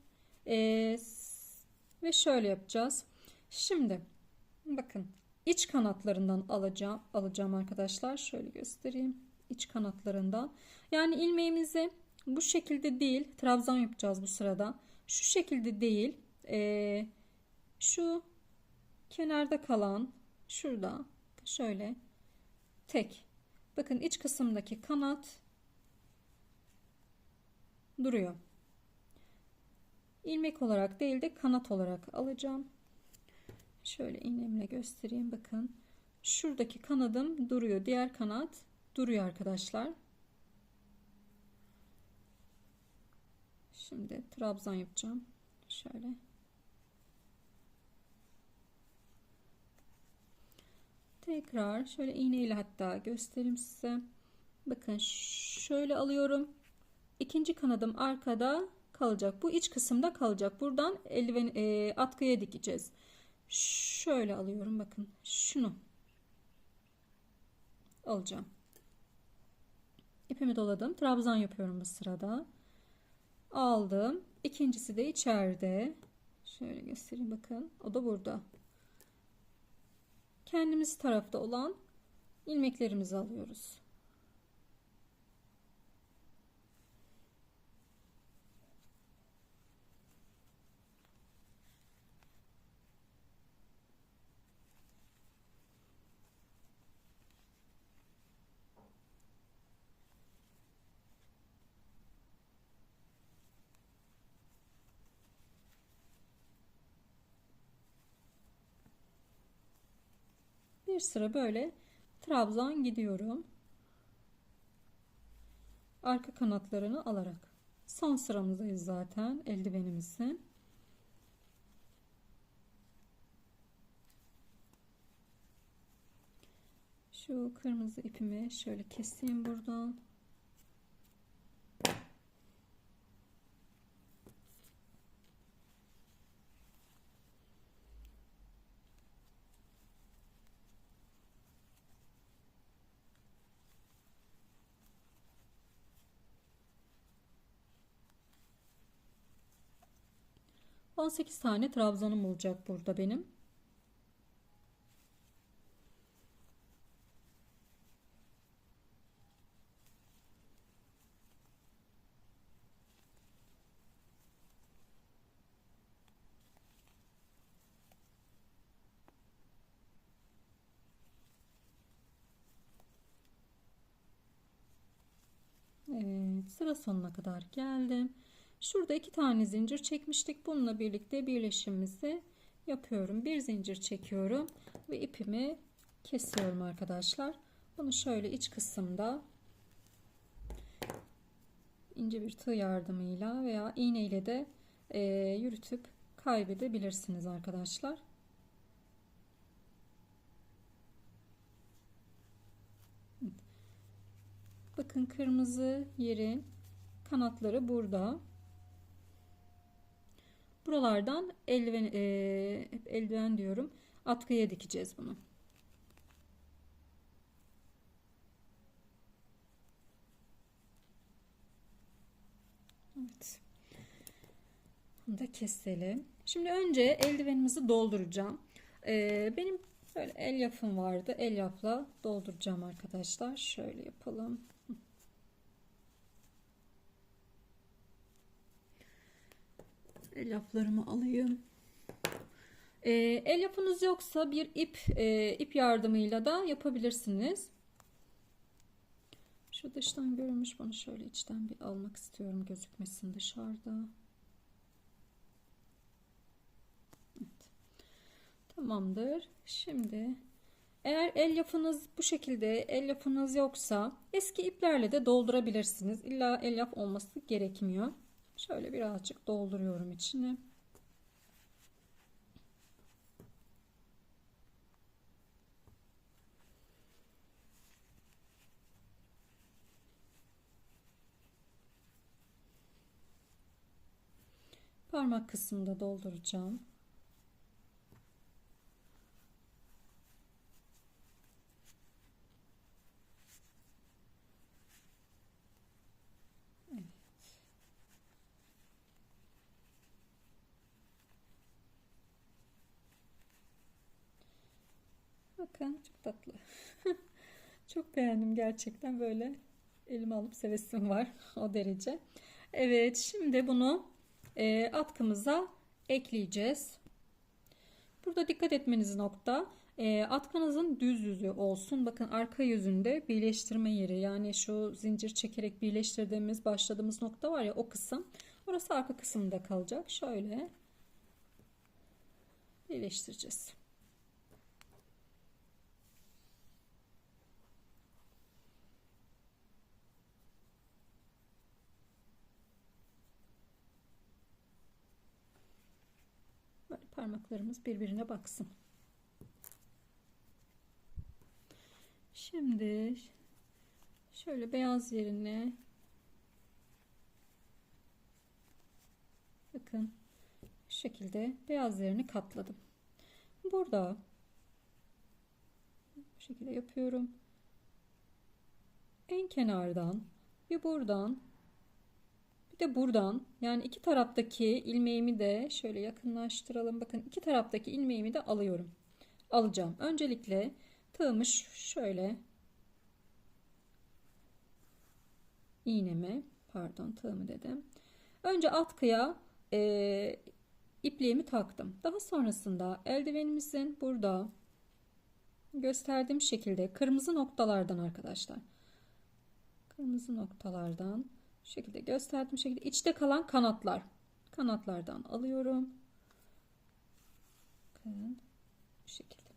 Ve şöyle yapacağız. Şimdi bakın, iç kanatlarından alacağım arkadaşlar. Şöyle göstereyim. İç kanatlarından. Yani ilmeğimizi bu şekilde değil, trabzan yapacağız bu sırada. Şu şekilde değil. Şu kenarda kalan, şurada şöyle tek. Bakın, iç kısımdaki kanat duruyor. İlmek olarak değil de kanat olarak alacağım. Şöyle iğnemle göstereyim. Bakın, şuradaki kanadım duruyor. Diğer kanat duruyor arkadaşlar. Şimdi trabzan yapacağım. Şöyle. Tekrar şöyle iğneyle hatta göstereyim size. Bakın, şöyle alıyorum. İkinci kanadım arkada kalacak. Bu iç kısımda kalacak. Buradan eldiven atkıya dikeceğiz. Şöyle alıyorum. Bakın, şunu alacağım. İpimi doladım. Trabzan yapıyorum bu sırada. Aldım. İkincisi de içeride. Şöyle göstereyim. Bakın, o da burada. Kendimiz tarafta olan ilmeklerimizi alıyoruz. bir sıra böyle trabzan gidiyorum. Arka kanatlarını alarak. Son sıramızdayız zaten eldivenimizin. Şu kırmızı ipimi şöyle keseyim buradan. ...18 tane trabzanım olacak burada benim. Evet, sıra sonuna kadar geldim. Şurada 2 tane zincir çekmiştik. Bununla birlikte birleşimimizi yapıyorum. Bir zincir çekiyorum ve ipimi kesiyorum arkadaşlar. Bunu şöyle iç kısımda ince bir tığ yardımıyla veya iğne ile de yürütüp kaybedebilirsiniz arkadaşlar. Bakın kırmızı yerin kanatları burada. Buralardan eldiven diyorum. Atkıya dikeceğiz bunu. Evet. Bunu da keselim. Şimdi önce eldivenimizi dolduracağım. Benim böyle elyafım vardı. Elyafla dolduracağım arkadaşlar. Şöyle yapalım. Elyaflarımı alayım. Elyafınız yoksa bir ip yardımıyla da yapabilirsiniz. Şu dıştan görünmüş, bunu şöyle içten bir almak istiyorum, gözükmesin dışarıda. Evet. Tamamdır. Şimdi eğer elyafınız bu şekilde, elyafınız yoksa eski iplerle de doldurabilirsiniz. İlla elyaf olması gerekmiyor. Şöyle birazcık dolduruyorum içine. Parmak kısmında dolduracağım. Evet. Bakın çok tatlı. Çok beğendim gerçekten, böyle elime alıp sevesim var o derece. Evet, şimdi bunu atkımıza ekleyeceğiz. Burada dikkat etmeniz nokta, atkınızın düz yüzü olsun. Bakın arka yüzünde birleştirme yeri, yani şu zincir çekerek birleştirdiğimiz başladığımız nokta var ya, o kısım. Orası arka kısımda kalacak. Şöyle birleştireceğiz. Böyle parmaklarımız birbirine baksın. Şimdi şöyle beyaz yerine bakın şu şekilde beyaz yerini katladım. Burada bu şekilde yapıyorum. En kenardan bir buradan bir de buradan, yani iki taraftaki ilmeğimi de şöyle yakınlaştıralım. Bakın iki taraftaki ilmeğimi de alıyorum. Alacağım. Öncelikle tığımı şöyle iğnemi, pardon tığımı dedim. Önce atkıya ipliğimi taktım. Daha sonrasında eldivenimizin burada gösterdiğim şekilde kırmızı noktalardan arkadaşlar. Kırmızı noktalardan şu şekilde gösterdiğim şekilde içte kalan kanatlardan alıyorum. Bakın bu şekilde.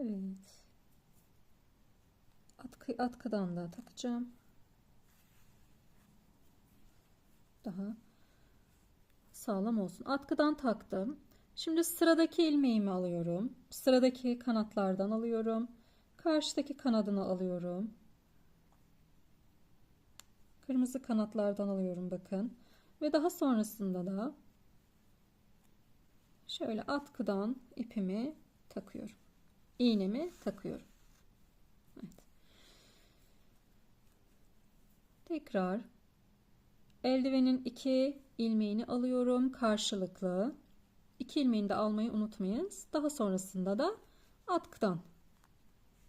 Evet. Atkıdan da takacağım. Daha sağlam olsun. Atkıdan taktım. Şimdi sıradaki ilmeğimi alıyorum. Sıradaki kanatlardan alıyorum. Karşıdaki kanadını alıyorum. Kırmızı kanatlardan alıyorum bakın. Ve daha sonrasında da şöyle atkıdan ipimi takıyorum. İğnemi takıyorum. Evet. Tekrar eldivenin 2 ilmeğini alıyorum karşılıklı. 2 ilmeğini de almayı unutmayın. Daha sonrasında da atkıdan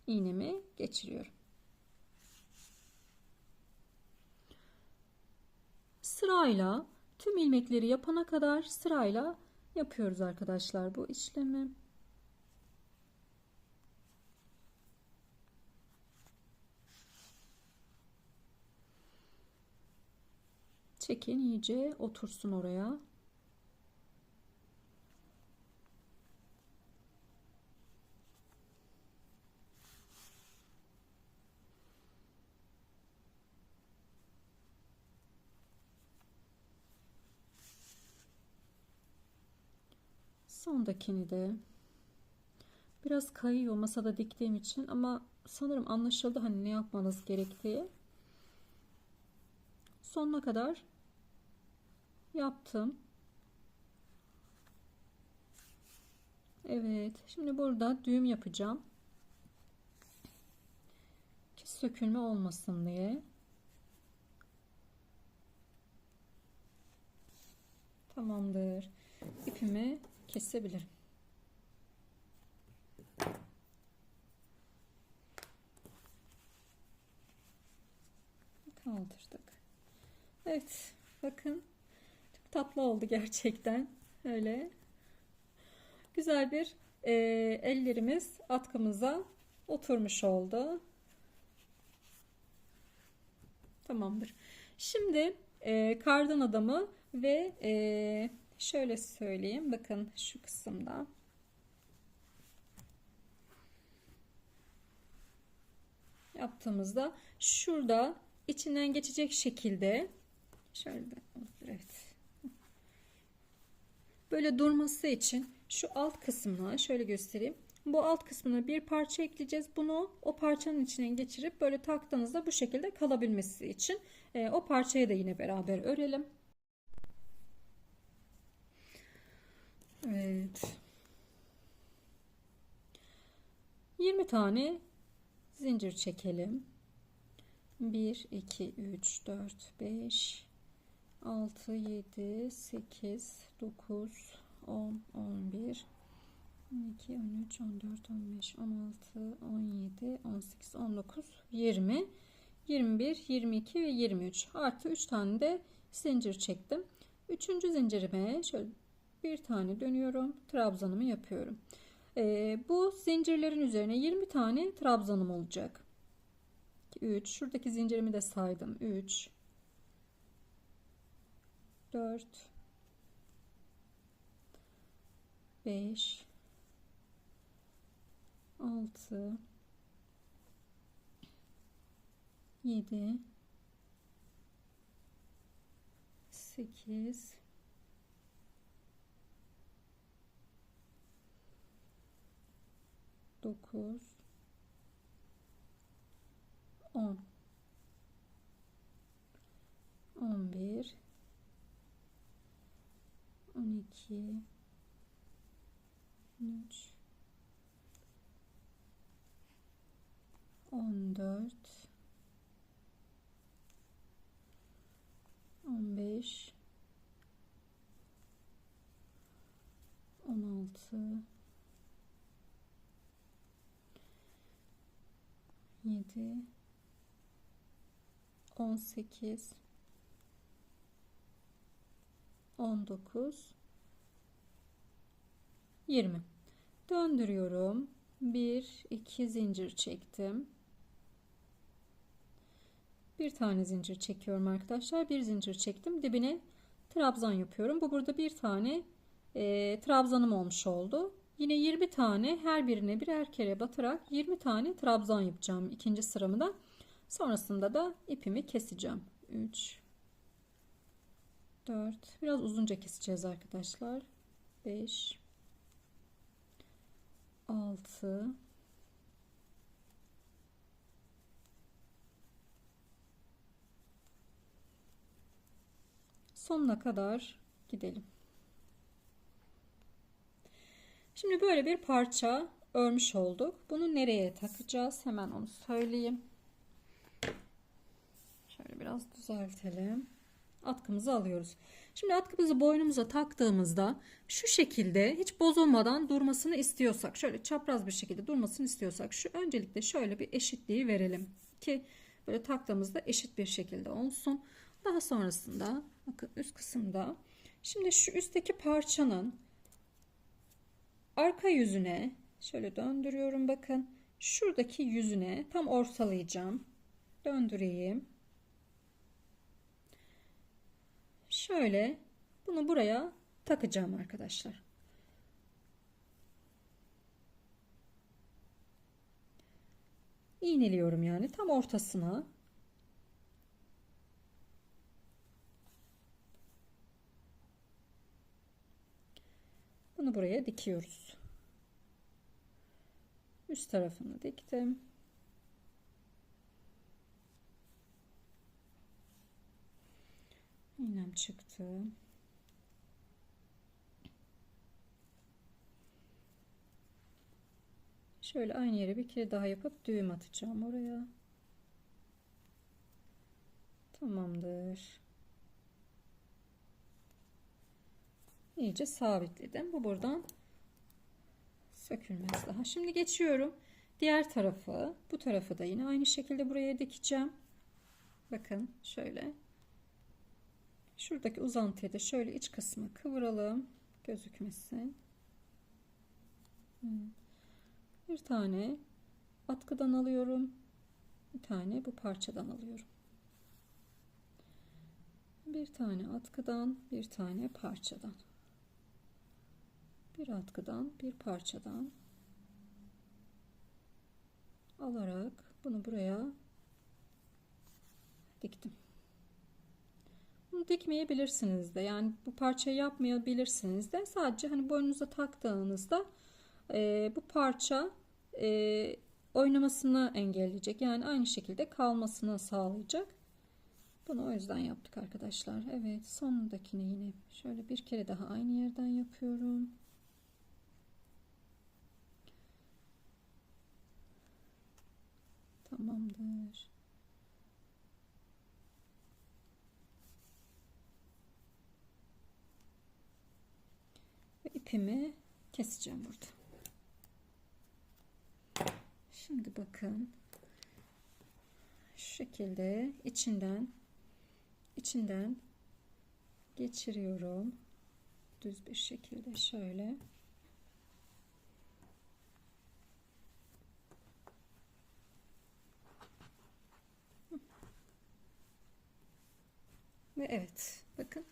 iğnemi geçiriyorum. Sırayla tüm ilmekleri yapana kadar sırayla yapıyoruz arkadaşlar bu işlemi. Çekin, iyice otursun oraya. Sondakini de biraz kayıyor masada diktiğim için ama sanırım anlaşıldı hani ne yapmanız gerektiği. Sonuna kadar yaptım. Evet, şimdi burada düğüm yapacağım ki sökülme olmasın diye. Tamamdır. İpimi kesebilirim. Kaldırdık. Evet, bakın çok tatlı oldu gerçekten. Öyle güzel bir ellerimiz atkımıza oturmuş oldu. Tamamdır. Şimdi kardan adamı ve şöyle söyleyeyim. Bakın şu kısımda. Yaptığımızda şurada içinden geçecek şekilde şöyle evet. Böyle durması için şu alt kısmına şöyle göstereyim. Bu alt kısmına bir parça ekleyeceğiz. Bunu o parçanın içine geçirip böyle taktığınızda bu şekilde kalabilmesi için o parçayı da yine beraber örelim. Evet. 20 tane zincir çekelim. 1 2 3 4 5 6 7 8 9 10 11 12 13 14 15 16 17 18 19 20 21 22 ve 23 artı 3 tane de zincir çektim. Üçüncü zincirime şöyle bir tane dönüyorum, trabzanımı yapıyorum. Bu zincirlerin üzerine 20 tane trabzanım olacak. 3 şuradaki zincirimi de saydım. 3 4 5 6 7 8 9 10 11 12 13 14 15 16 7 18 19 20 döndürüyorum. 1 2 zincir çektim. Bir tane zincir çekiyorum arkadaşlar. Bir zincir çektim. Dibine trabzan yapıyorum. Bu burada bir tane trabzanım olmuş oldu. Yine 20 tane, her birine birer kere batarak 20 tane trabzan yapacağım ikinci sıramı da. Sonrasında da ipimi keseceğim. 3 4, biraz uzunca keseceğiz arkadaşlar. 5 6 sonuna kadar gidelim. Şimdi böyle bir parça örmüş olduk. Bunu nereye takacağız? Hemen onu söyleyeyim. Şöyle biraz düzeltelim. Atkımızı alıyoruz. Şimdi atkımızı boynumuza taktığımızda şu şekilde hiç bozulmadan durmasını istiyorsak, şöyle çapraz bir şekilde durmasını istiyorsak, şu öncelikle şöyle bir eşitliği verelim ki böyle taktığımızda eşit bir şekilde olsun. Daha sonrasında bakın üst kısımda, şimdi şu üstteki parçanın arka yüzüne şöyle döndürüyorum, bakın şuradaki yüzüne tam ortalayacağım, döndüreyim. Şöyle bunu buraya takacağım arkadaşlar. İğneliyorum yani tam ortasına. Bunu buraya dikiyoruz. Üst tarafını diktim. İğnem çıktı. Şöyle aynı yere bir kere daha yapıp düğüm atacağım oraya. Tamamdır. İyice sabitledim. Bu buradan sökülmez daha. Şimdi geçiyorum diğer tarafı. Bu tarafı da yine aynı şekilde buraya dikeceğim. Bakın şöyle. Şuradaki uzantıyı da şöyle iç kısmı kıvıralım. Gözükmesin. Bir tane atkıdan alıyorum. Bir tane bu parçadan alıyorum. Bir tane atkıdan, bir tane parçadan. Bir atkıdan, bir parçadan alarak bunu buraya diktim. Bunu dikmeyebilirsiniz de, yani bu parçayı yapmayabilirsiniz de, sadece hani boynunuza taktığınızda bu parça oynamasını engelleyecek, yani aynı şekilde kalmasını sağlayacak. Bunu o yüzden yaptık arkadaşlar. Evet, sondakini yine şöyle bir kere daha aynı yerden yapıyorum. Tamamdır. Ve ipimi keseceğim burada. Şimdi bakın şu şekilde içinden geçiriyorum. Düz bir şekilde şöyle. Ve evet, bakın.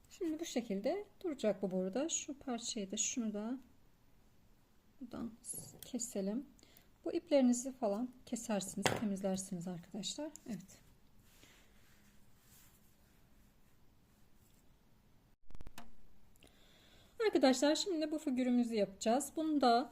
Şimdi bu şekilde duracak bu burada. Şu parçayı da, şunu da buradan keselim. Bu iplerinizi falan kesersiniz, temizlersiniz arkadaşlar. Evet. Arkadaşlar şimdi bu figürümüzü yapacağız. Bunu da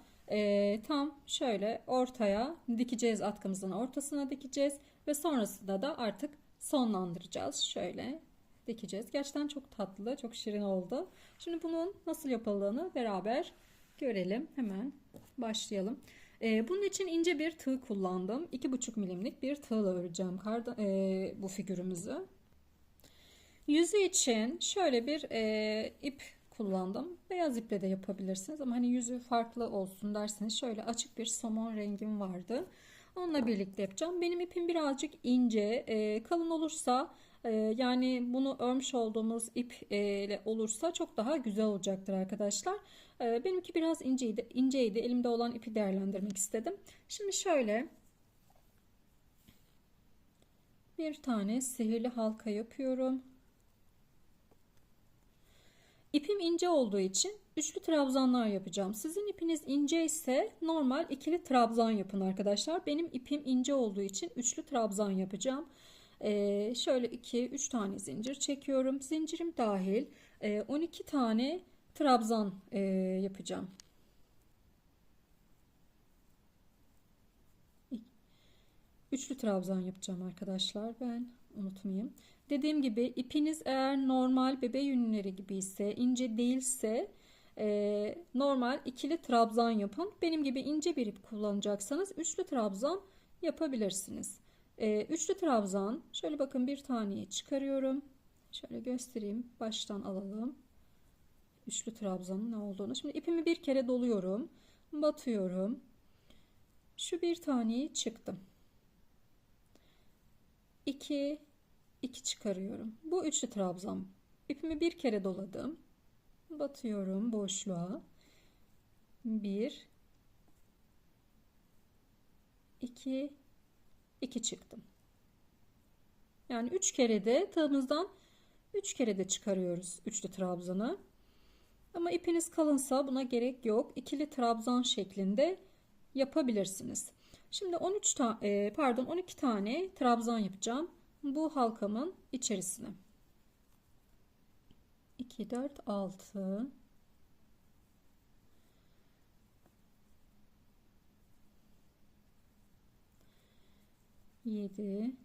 tam şöyle ortaya dikeceğiz, atkımızın ortasına dikeceğiz ve sonrasında da artık sonlandıracağız. Şöyle dikeceğiz. Gerçekten çok tatlı, çok şirin oldu. Şimdi bunun nasıl yapıldığını beraber görelim. Hemen başlayalım. Bunun için ince bir tığ kullandım. 2,5 milimlik bir tığla öreceğim bu figürümüzü. Yüzü için şöyle bir ip kullandım. Beyaz iple de yapabilirsiniz ama hani yüzü farklı olsun derseniz şöyle açık bir somon rengim vardı. Onunla birlikte yapacağım. Benim ipim birazcık ince. Kalın olursa yani bunu örmüş olduğumuz ip ile olursa çok daha güzel olacaktır arkadaşlar. Benimki biraz inceydi. Elimde olan ipi değerlendirmek istedim. Şimdi şöyle bir tane sihirli halka yapıyorum. İpim ince olduğu için üçlü trabzanlar yapacağım. Sizin ipiniz ince ise normal ikili trabzan yapın arkadaşlar. Benim ipim ince olduğu için üçlü trabzan yapacağım. Şöyle 2-3 tane zincir çekiyorum. Zincirim dahil 12 tane trabzan yapacağım. Üçlü trabzan yapacağım arkadaşlar. Ben unutmayayım. Dediğim gibi ipiniz eğer normal bebe yünleri gibi ise, ince değilse normal ikili trabzan yapın. Benim gibi ince bir ip kullanacaksanız üçlü trabzan yapabilirsiniz. Üçlü trabzan, şöyle bakın, bir taneyi çıkarıyorum. Şöyle göstereyim. Baştan alalım. Üçlü trabzanın ne olduğunu. Şimdi ipimi bir kere doluyorum. Batıyorum. Şu bir taneyi çıktım. 2 çıkarıyorum. Bu üçlü trabzan. İpimi bir kere doladım. Batıyorum boşluğa. 1 2 çıktım. Yani 3 kere de tığımızdan 3 kere de çıkarıyoruz üçlü trabzanı. Ama ipiniz kalınsa buna gerek yok. İkili trabzan şeklinde yapabilirsiniz. Şimdi 12 tane trabzan yapacağım bu halkamın içerisine. 2 4 6 7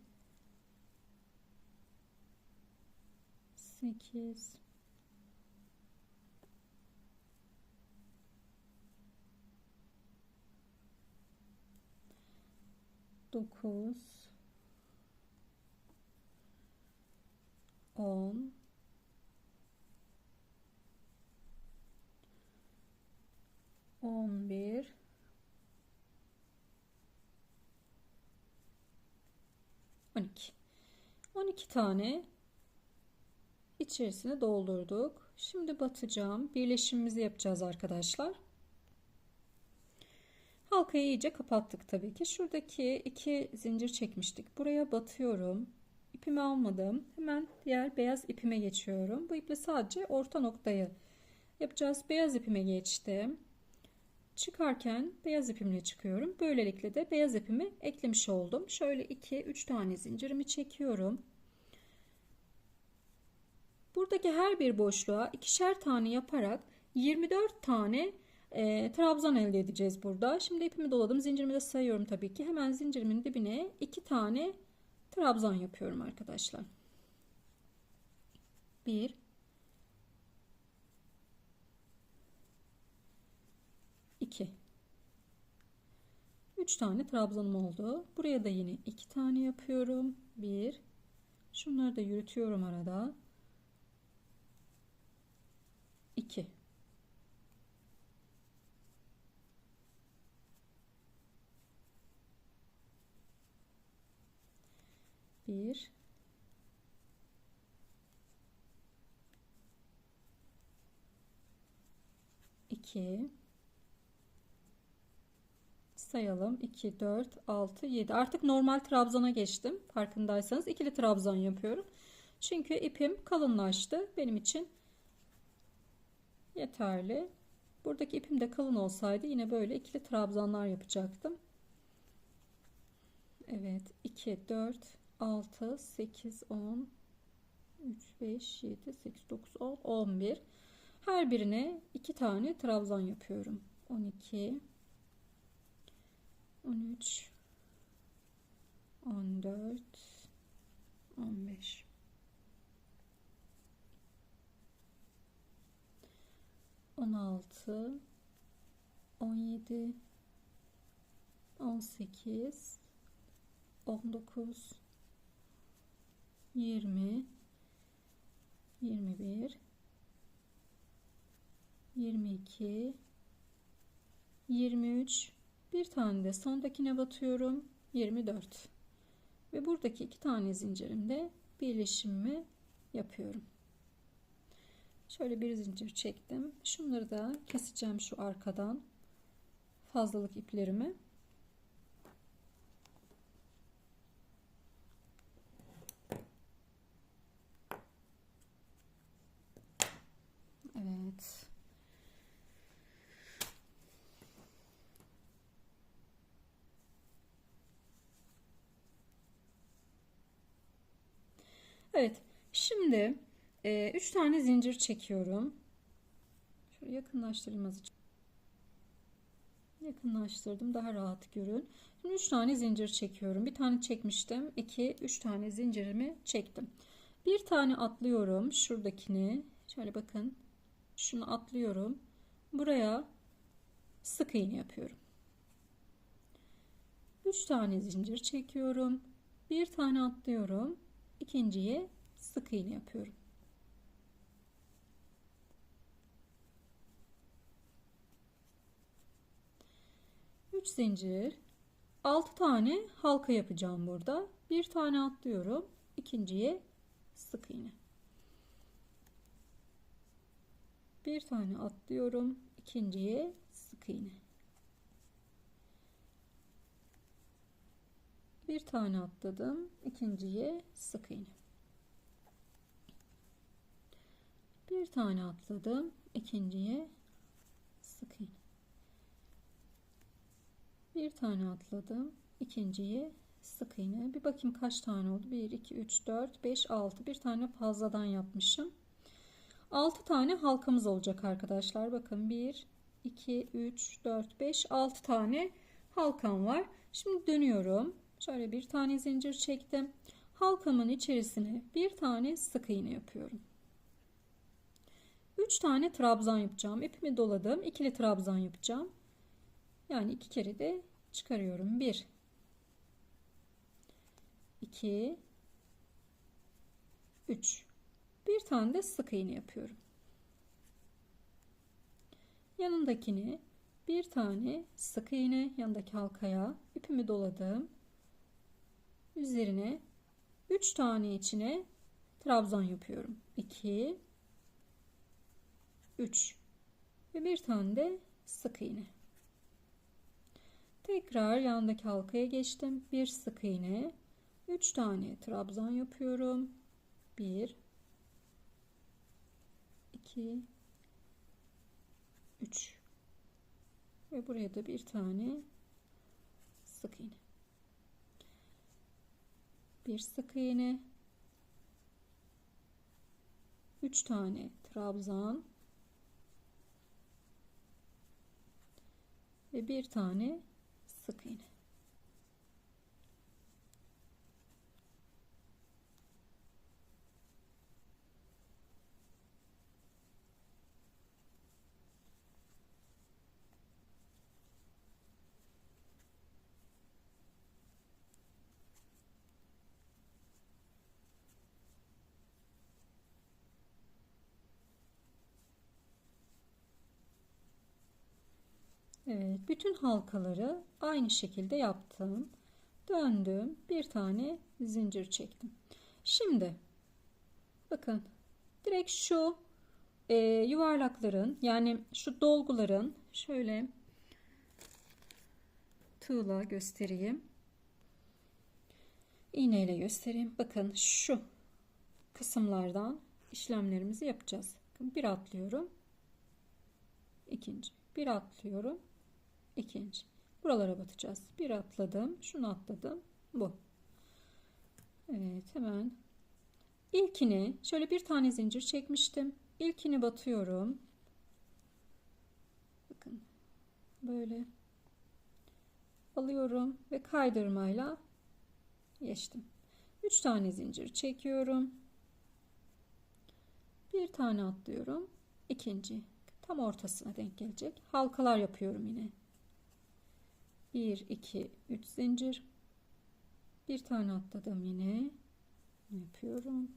8 9 10 11 12 tane içerisine doldurduk. Şimdi batacağım. Birleşimimizi yapacağız arkadaşlar. Halkayı iyice kapattık tabii ki. Şuradaki 2 zincir çekmiştik. Buraya batıyorum. İpimi almadım. Hemen diğer beyaz ipime geçiyorum. Bu iple sadece orta noktayı yapacağız. Beyaz ipime geçtim. Çıkarken beyaz ipimle çıkıyorum. Böylelikle de beyaz ipimi eklemiş oldum. Şöyle 2-3 tane zincirimi çekiyorum. Buradaki her bir boşluğa ikişer tane yaparak 24 tane trabzan elde edeceğiz burada. Şimdi ipimi doladım. Zincirimi de sayıyorum tabii ki. Hemen zincirimin dibine 2 tane trabzan yapıyorum arkadaşlar. 1 2 3 tane trabzanım oldu. Buraya da yine 2 tane yapıyorum. 1 şunları da yürütüyorum arada. 2 1 2 sayalım. 2 4 6 7. Artık normal trabzana geçtim. Farkındaysanız ikili trabzan yapıyorum. Çünkü ipim kalınlaştı. Benim için yeterli. Buradaki ipim de kalın olsaydı yine böyle ikili trabzanlar yapacaktım. Evet, 2 4 6 8 10 3 5 7 8 9 10 11. Her birine 2 tane trabzan yapıyorum. 12 13 14 15 16 17 18 19 20 21 22 23 bir tane de sondakine batıyorum. 24 ve buradaki 2 tane zincirimde birleşimimi yapıyorum. Şöyle bir zincir çektim. Şunları da keseceğim şu arkadan fazlalık iplerimi. Evet. Evet. Şimdi 3 tane zincir çekiyorum. Şöyle yakınlaştırılması için. Yakınlaştırdım. Daha rahat görün. Şimdi 3 tane zincir çekiyorum. Bir tane çekmiştim. 2, 3 tane zincirimi çektim. Bir tane atlıyorum. Şuradakini. Şöyle bakın. Şunu atlıyorum. Buraya sık iğne yapıyorum. 3 tane zincir çekiyorum. Bir tane atlıyorum. İkinciye sık iğne yapıyorum. Üç zincir, 6 tane halka yapacağım burada. Bir tane atlıyorum. İkinciye sık iğne. Bir tane atlıyorum. İkinciye sık iğne. Bir tane atladım. İkinciye sık iğne. Bir tane atladım. İkinciye sık iğne. Bir tane atladım. İkinciye sık iğne. Bir bakayım kaç tane oldu. 1, 2, 3, 4, 5, 6. Bir tane fazladan yapmışım. 6 tane halkamız olacak arkadaşlar. Bakın 1, 2, 3, 4, 5, 6 tane halkam var. Şimdi dönüyorum. Şöyle bir tane zincir çektim. Halkamın içerisine bir tane sık iğne yapıyorum. 3 tane trabzan yapacağım. İpimi doladım. İkili trabzan yapacağım. Yani 2 kere de çıkarıyorum. 1, 2, 3. Bir tane de sık iğne yapıyorum. Yanındakini bir tane sık iğne, yanındaki halkaya ipimi doladım. Üzerine 3 tane içine trabzan yapıyorum. 2, 3 ve bir tane de sık iğne. Tekrar yanındaki halkaya geçtim. Bir sık iğne, 3 tane trabzan yapıyorum. 1, 2, 3 ve buraya da bir tane sık iğne. Bir sık iğne, 3 tane trabzan ve bir tane sık iğne. Evet, bütün halkaları aynı şekilde yaptım. Döndüm, bir tane zincir çektim. Şimdi bakın, direkt şu yuvarlakların, yani şu dolguların, şöyle tığla göstereyim, iğneyle göstereyim. Bakın şu kısımlardan işlemlerimizi yapacağız. Bakın, bir atlıyorum, ikinci, bir atlıyorum, ikinci. Buralara batacağız. Bir atladım, şunu atladım, bu. Evet, hemen ilkini şöyle bir tane zincir çekmiştim. İlkini batıyorum. Bakın, böyle alıyorum ve kaydırmayla geçtim. 3 tane zincir çekiyorum. Bir tane atlıyorum. İkinci, tam ortasına denk gelecek. Halkalar yapıyorum yine. 1, 2, 3 zincir. Bir tane atladım yine. Yapıyorum.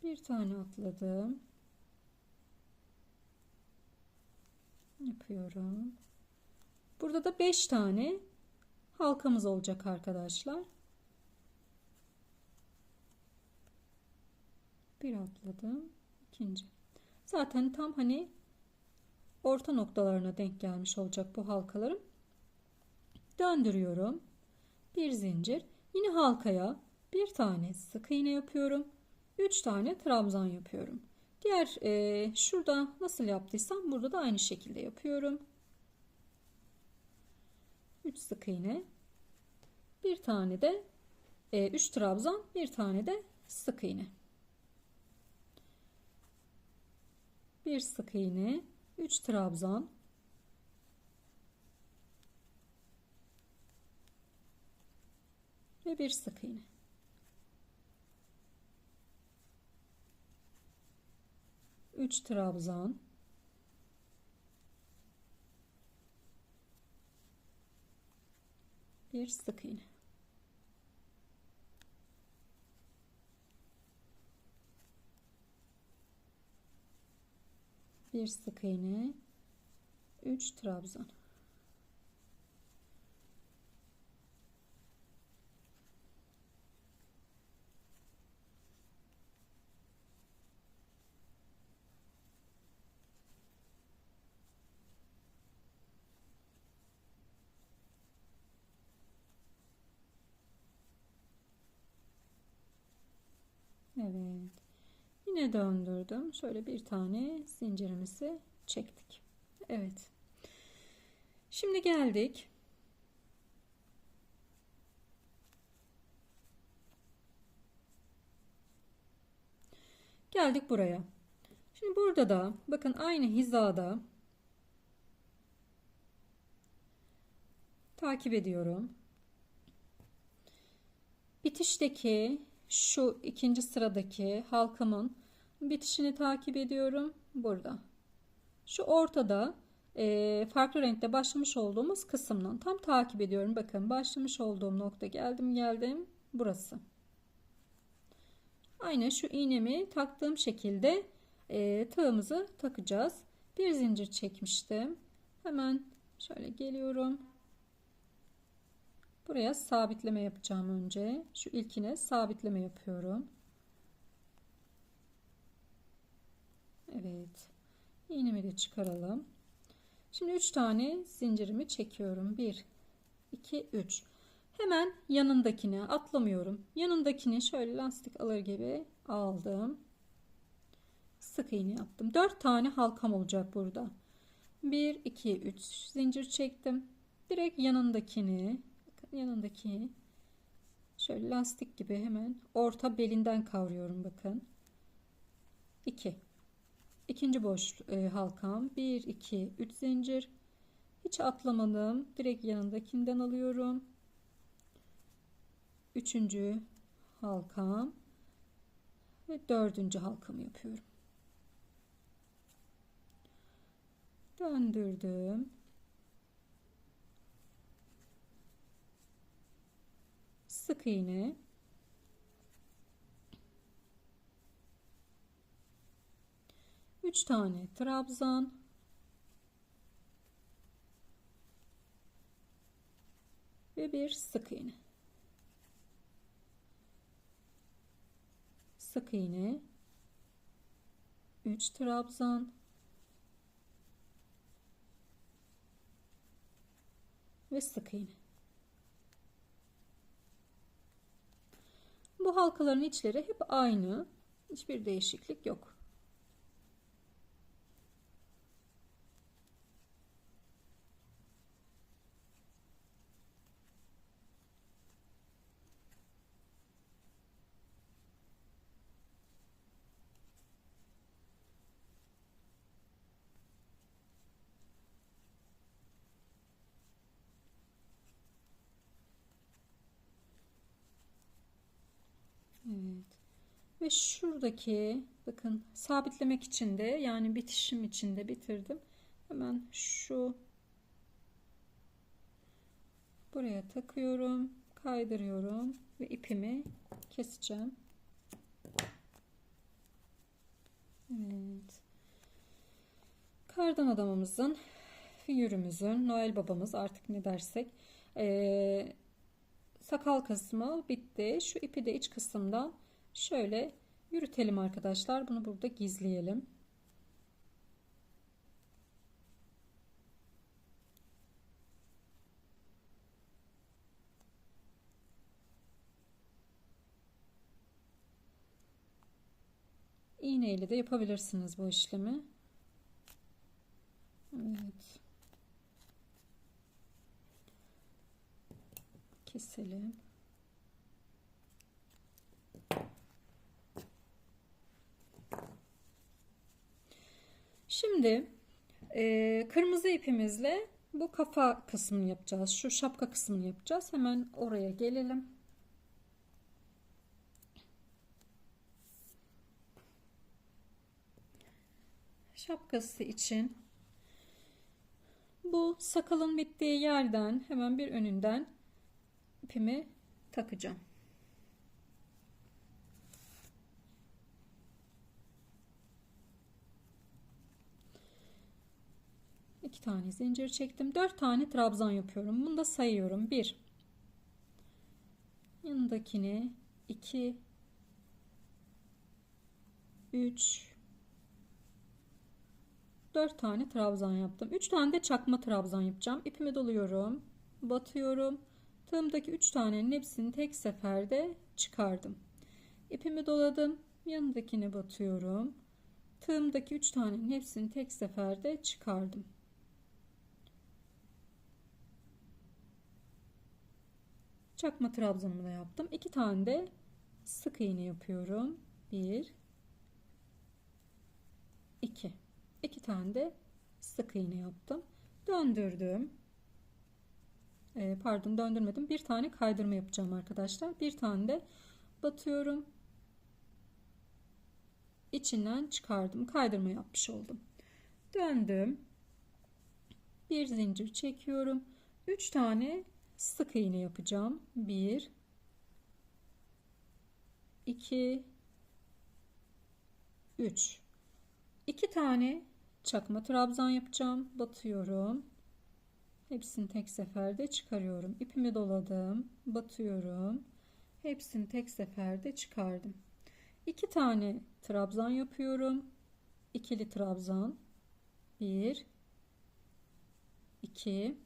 Bir tane atladım. Yapıyorum. Burada da 5 tane halkamız olacak arkadaşlar. Bir atladım. İkinci. Zaten tam hani orta noktalarına denk gelmiş olacak bu halkalarım. Döndürüyorum. Bir zincir. Yine halkaya bir tane sık iğne yapıyorum. 3 tane trabzan yapıyorum. Diğer şurada nasıl yaptıysam burada da aynı şekilde yapıyorum. 3 sık iğne. Bir tane de 3 trabzan, bir tane de sık iğne. Bir sık iğne, 3 trabzan, ve bir sık iğne. Üç trabzan, bir sık iğne. Bir sık iğne, 3 trabzan. Evet. Yine döndürdüm. Şöyle bir tane zincirimizi çektik. Evet. Şimdi geldik. Geldik buraya. Şimdi burada da bakın aynı hizada takip ediyorum. Bitişteki şu ikinci sıradaki halkamın bitişini takip ediyorum. Burada. Şu ortada farklı renkte başlamış olduğumuz kısımdan tam takip ediyorum. Bakın başlamış olduğum nokta geldim burası. Aynı şu iğnemi taktığım şekilde tığımızı takacağız. Bir zincir çekmiştim. Hemen şöyle geliyorum. Buraya sabitleme yapacağım önce. Şu ilkine sabitleme yapıyorum. Evet. İğnemi de çıkaralım. Şimdi 3 tane zincirimi çekiyorum. 1, 2, 3. Hemen yanındakine atlamıyorum. Yanındakini şöyle lastik alır gibi aldım. Sık iğne yaptım. 4 tane halkam olacak burada. 1, 2, 3 zincir çektim. Direkt yanındakini şöyle lastik gibi hemen orta belinden kavruyorum bakın. 2. İkinci boş halkam 1, 2, 3 zincir. Hiç atlamadım. Direkt yanındakinden alıyorum. Üçüncü halkam ve dördüncü halkamı yapıyorum. Döndürdüm. Sık iğne. Üç tane trabzan. Ve bir sık iğne. Sık iğne. 3 trabzan. Ve sık iğne. Bu halkaların içleri hep aynı. Hiçbir değişiklik yok. Evet. Ve şuradaki bakın sabitlemek için de yani bitişim için de bitirdim. Hemen şu buraya takıyorum, kaydırıyorum ve ipimi keseceğim. Evet. Kardan adamımızın, figürümüzün, Noel babamız artık ne dersek sakal kısmı bitti. Şu ipi de iç kısımdan şöyle yürütelim arkadaşlar. Bunu burada gizleyelim. İğne ile de yapabilirsiniz bu işlemi. Evet. Keselim. Şimdi kırmızı ipimizle bu kafa kısmını yapacağız. Şu şapka kısmını yapacağız. Hemen oraya gelelim. Şapkası için bu sakalın bittiği yerden hemen bir önünden ipimi takacağım. İki tane zincir çektim. 4 tane trabzan yapıyorum. Bunu da sayıyorum. 1, yanındakini 2, 3, 4 tane trabzan yaptım. 3 tane de çakma trabzan yapacağım. İpimi doluyorum. Batıyorum. Tığımdaki 3 tanenin hepsini tek seferde çıkardım. İpimi doladım. Yanındakine batıyorum. Tığımdaki 3 tanenin hepsini tek seferde çıkardım. Çakma trabzanımı da yaptım. 2 tane de sık iğne yapıyorum. 1, 2. 2 tane de sık iğne yaptım. Döndürdüm. Pardon, döndürmedim. Bir tane kaydırma yapacağım arkadaşlar. Bir tane de batıyorum. İçinden çıkardım. Kaydırma yapmış oldum. Döndüm. Bir zincir çekiyorum. 3 tane sık iğne yapacağım. 1, 2, 3. 2 tane çakma trabzan yapacağım. Batıyorum. Hepsini tek seferde çıkarıyorum. İpimi doladım. Batıyorum. Hepsini tek seferde çıkardım. 2 tane trabzan yapıyorum. İkili trabzan. 1, 2.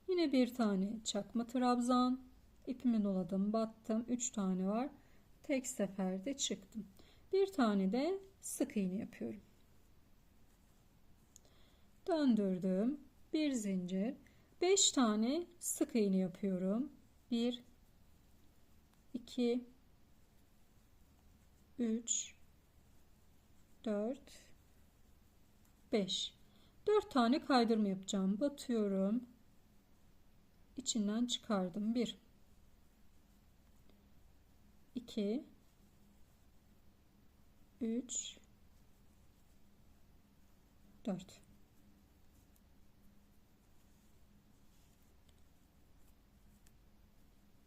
Yine bir tane çakma trabzan. İpimi doladım. Battım. 3 tane var. Tek seferde çıktım. Bir tane de sık iğne yapıyorum. Döndürdüm. Bir zincir. 5 tane sık iğne yapıyorum. 1, 2, 3, 4, 5. 4 tane kaydırma yapacağım. Batıyorum. İçinden çıkardım. 1, 2, 3, 4.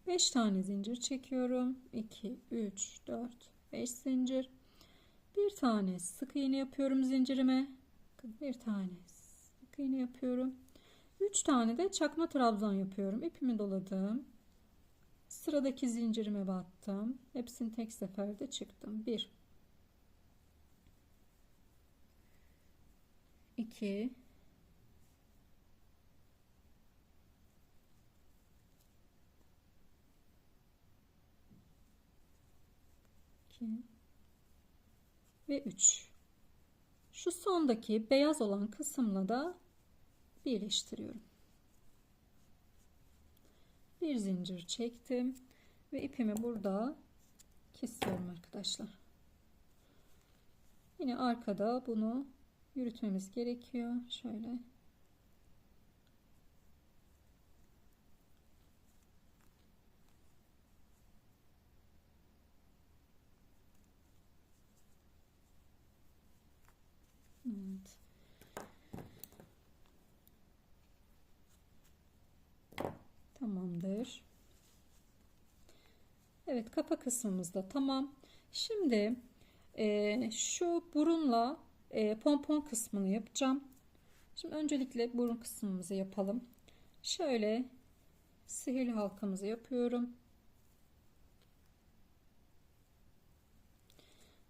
5 tane zincir çekiyorum. 2, 3, 4, 5 zincir. Bir tane sık iğne yapıyorum zincirime. Bir tane sık iğne yapıyorum. 3 tane de çakma trabzan yapıyorum. İpimi doladım. Sıradaki zincirime battım. Hepsini tek seferde çıktım. 1, 2, 2 ve 3. Şu sondaki beyaz olan kısımla da birleştiriyorum. Bir zincir çektim ve ipimi burada kesiyorum arkadaşlar. Yine arkada bunu yürütmemiz gerekiyor. Şöyle. Evet. Tamamdır. Evet, kafa kısmımız da tamam. Şimdi şu burunla pompon kısmını yapacağım. Şimdi öncelikle burun kısmımızı yapalım. Şöyle sihirli halkamızı yapıyorum.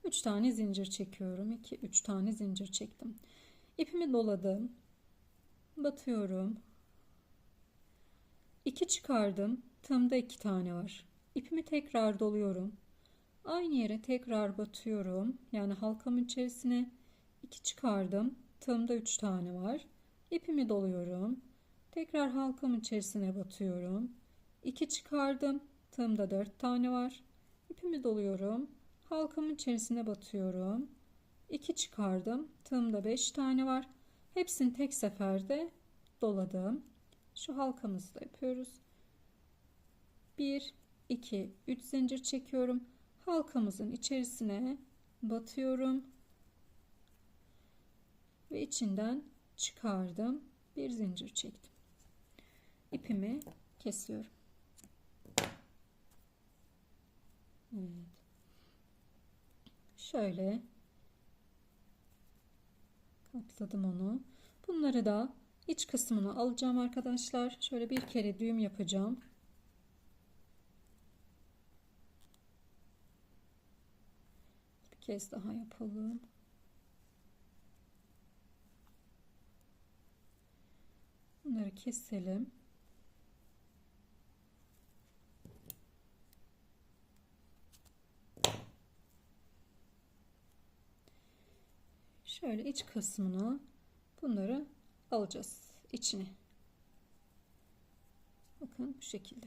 3 tane zincir çekiyorum. 2, 3 tane zincir çektim. İpimi doladım. Batıyorum. 2 çıkardım. Tığımda 2 tane var. İpimi tekrar doluyorum. Aynı yere tekrar batıyorum. Yani halkamın içerisine 2 çıkardım. Tığımda 3 tane var. İpimi doluyorum. Tekrar halkamın içerisine batıyorum. 2 çıkardım. Tığımda 4 tane var. İpimi doluyorum. Halkamın içerisine batıyorum. 2 çıkardım. Tığımda 5 tane var. Hepsini tek seferde doladım. Şu halkamızı da yapıyoruz. 1 2 3 zincir çekiyorum. Halkamızın içerisine batıyorum ve içinden çıkardım. Bir zincir çektim. İpimi kesiyorum. Evet. Şöyle katladım onu. Bunları da iç kısmını alacağım arkadaşlar. Şöyle bir kere düğüm yapacağım. Bir kez daha yapalım. Bunları keselim. Şöyle iç kısmına bunları alacağız içine. Bakın bu şekilde.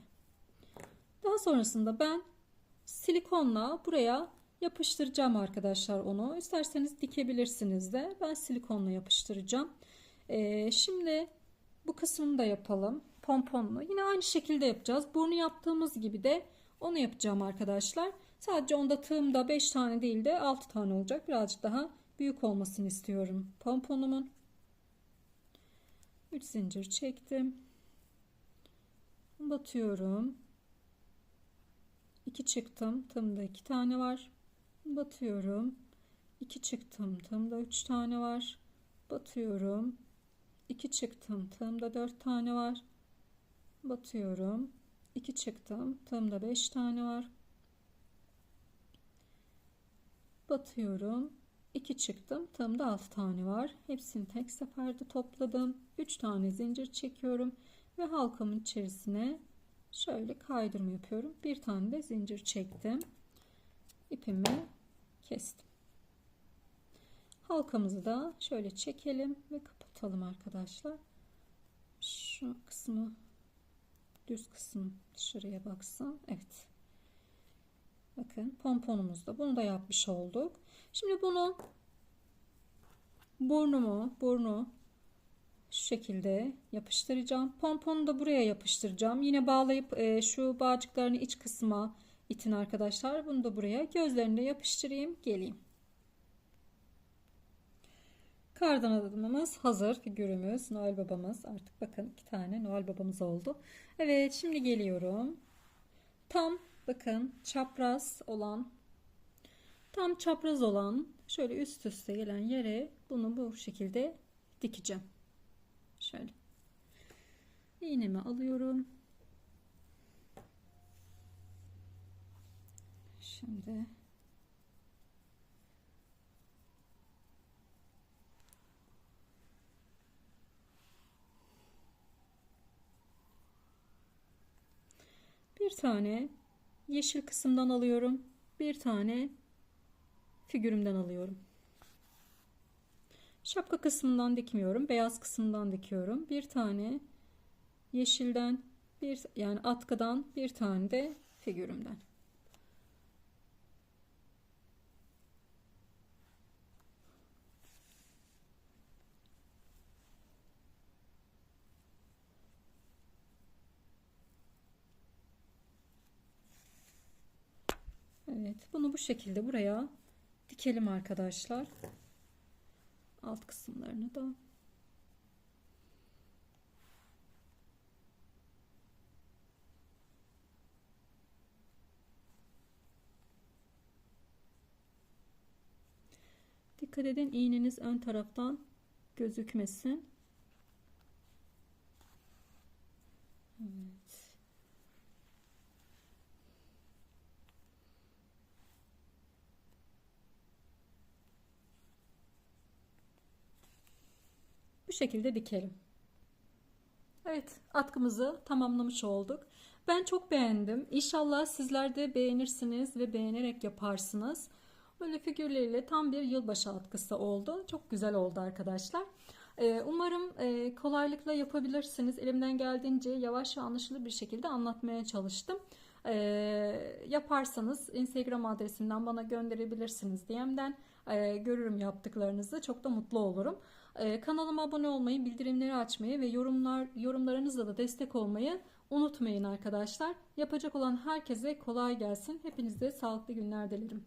Daha sonrasında ben silikonla buraya yapıştıracağım arkadaşlar onu. İsterseniz dikebilirsiniz de. Ben silikonla yapıştıracağım. Şimdi bu kısmını da yapalım. Pomponlu. Yine aynı şekilde yapacağız. Burnu yaptığımız gibi de onu yapacağım arkadaşlar. Sadece onda tığımda 5 tane değil de 6 tane olacak. Birazcık daha büyük olmasını istiyorum pomponumun. 3 zincir çektim. Batıyorum. 2 çıktım. Tığımda 2 tane var. Batıyorum. 2 çıktım. Tığımda 3 tane var. Batıyorum. 2 çıktım. Tığımda 4 tane var. Batıyorum. 2 çıktım. Tığımda 5 tane var. Batıyorum. 2 çıktım. Tığımda 6 tane var. Hepsini tek seferde topladım. 3 tane zincir çekiyorum ve halkamın içerisine şöyle kaydırma yapıyorum. Bir tane de zincir çektim. İpimi kestim. Halkamızı da şöyle çekelim ve kapatalım arkadaşlar. Şu kısmı, düz kısım dışarıya baksın. Evet. Bakın pomponumuzda bunu da yapmış olduk. Şimdi bunu burnu şu şekilde yapıştıracağım. Pomponu da buraya yapıştıracağım. Yine bağlayıp şu bağcıklarını iç kısma itin arkadaşlar. Bunu da buraya. Gözlerini de yapıştırayım. Geleyim. Kardan adımımız hazır. Figürümüz, Noel babamız. Artık bakın 2 tane Noel babamız oldu. Evet, şimdi geliyorum. Tam bakın tam çapraz olan şöyle üst üste gelen yere bunu bu şekilde dikeceğim. Şöyle iğnemi alıyorum. Şimdi bir tane yeşil kısımdan alıyorum. Bir tane figürümden alıyorum. Şapka kısmından dikmiyorum. Beyaz kısmından dikiyorum. Bir tane yeşilden, yani atkıdan, bir tane de figürümden. Evet, bunu bu şekilde buraya dikelim arkadaşlar. Alt kısımlarını da. Dikkat edin, iğneniz ön taraftan gözükmesin. Evet. Bu şekilde dikelim. Evet, atkımızı tamamlamış olduk. Ben çok beğendim. İnşallah sizler de beğenirsiniz ve beğenerek yaparsınız. Böyle figürleriyle tam bir yılbaşı atkısı oldu. Çok güzel oldu arkadaşlar. Umarım kolaylıkla yapabilirsiniz. Elimden geldiğince yavaş ve anlaşılır bir şekilde anlatmaya çalıştım. Yaparsanız Instagram adresinden bana gönderebilirsiniz DM'den. Görürüm yaptıklarınızı. Çok da mutlu olurum. Kanalıma abone olmayı, bildirimleri açmayı ve yorumlarınızla da destek olmayı unutmayın arkadaşlar. Yapacak olan herkese kolay gelsin. Hepinize sağlıklı günler dilerim.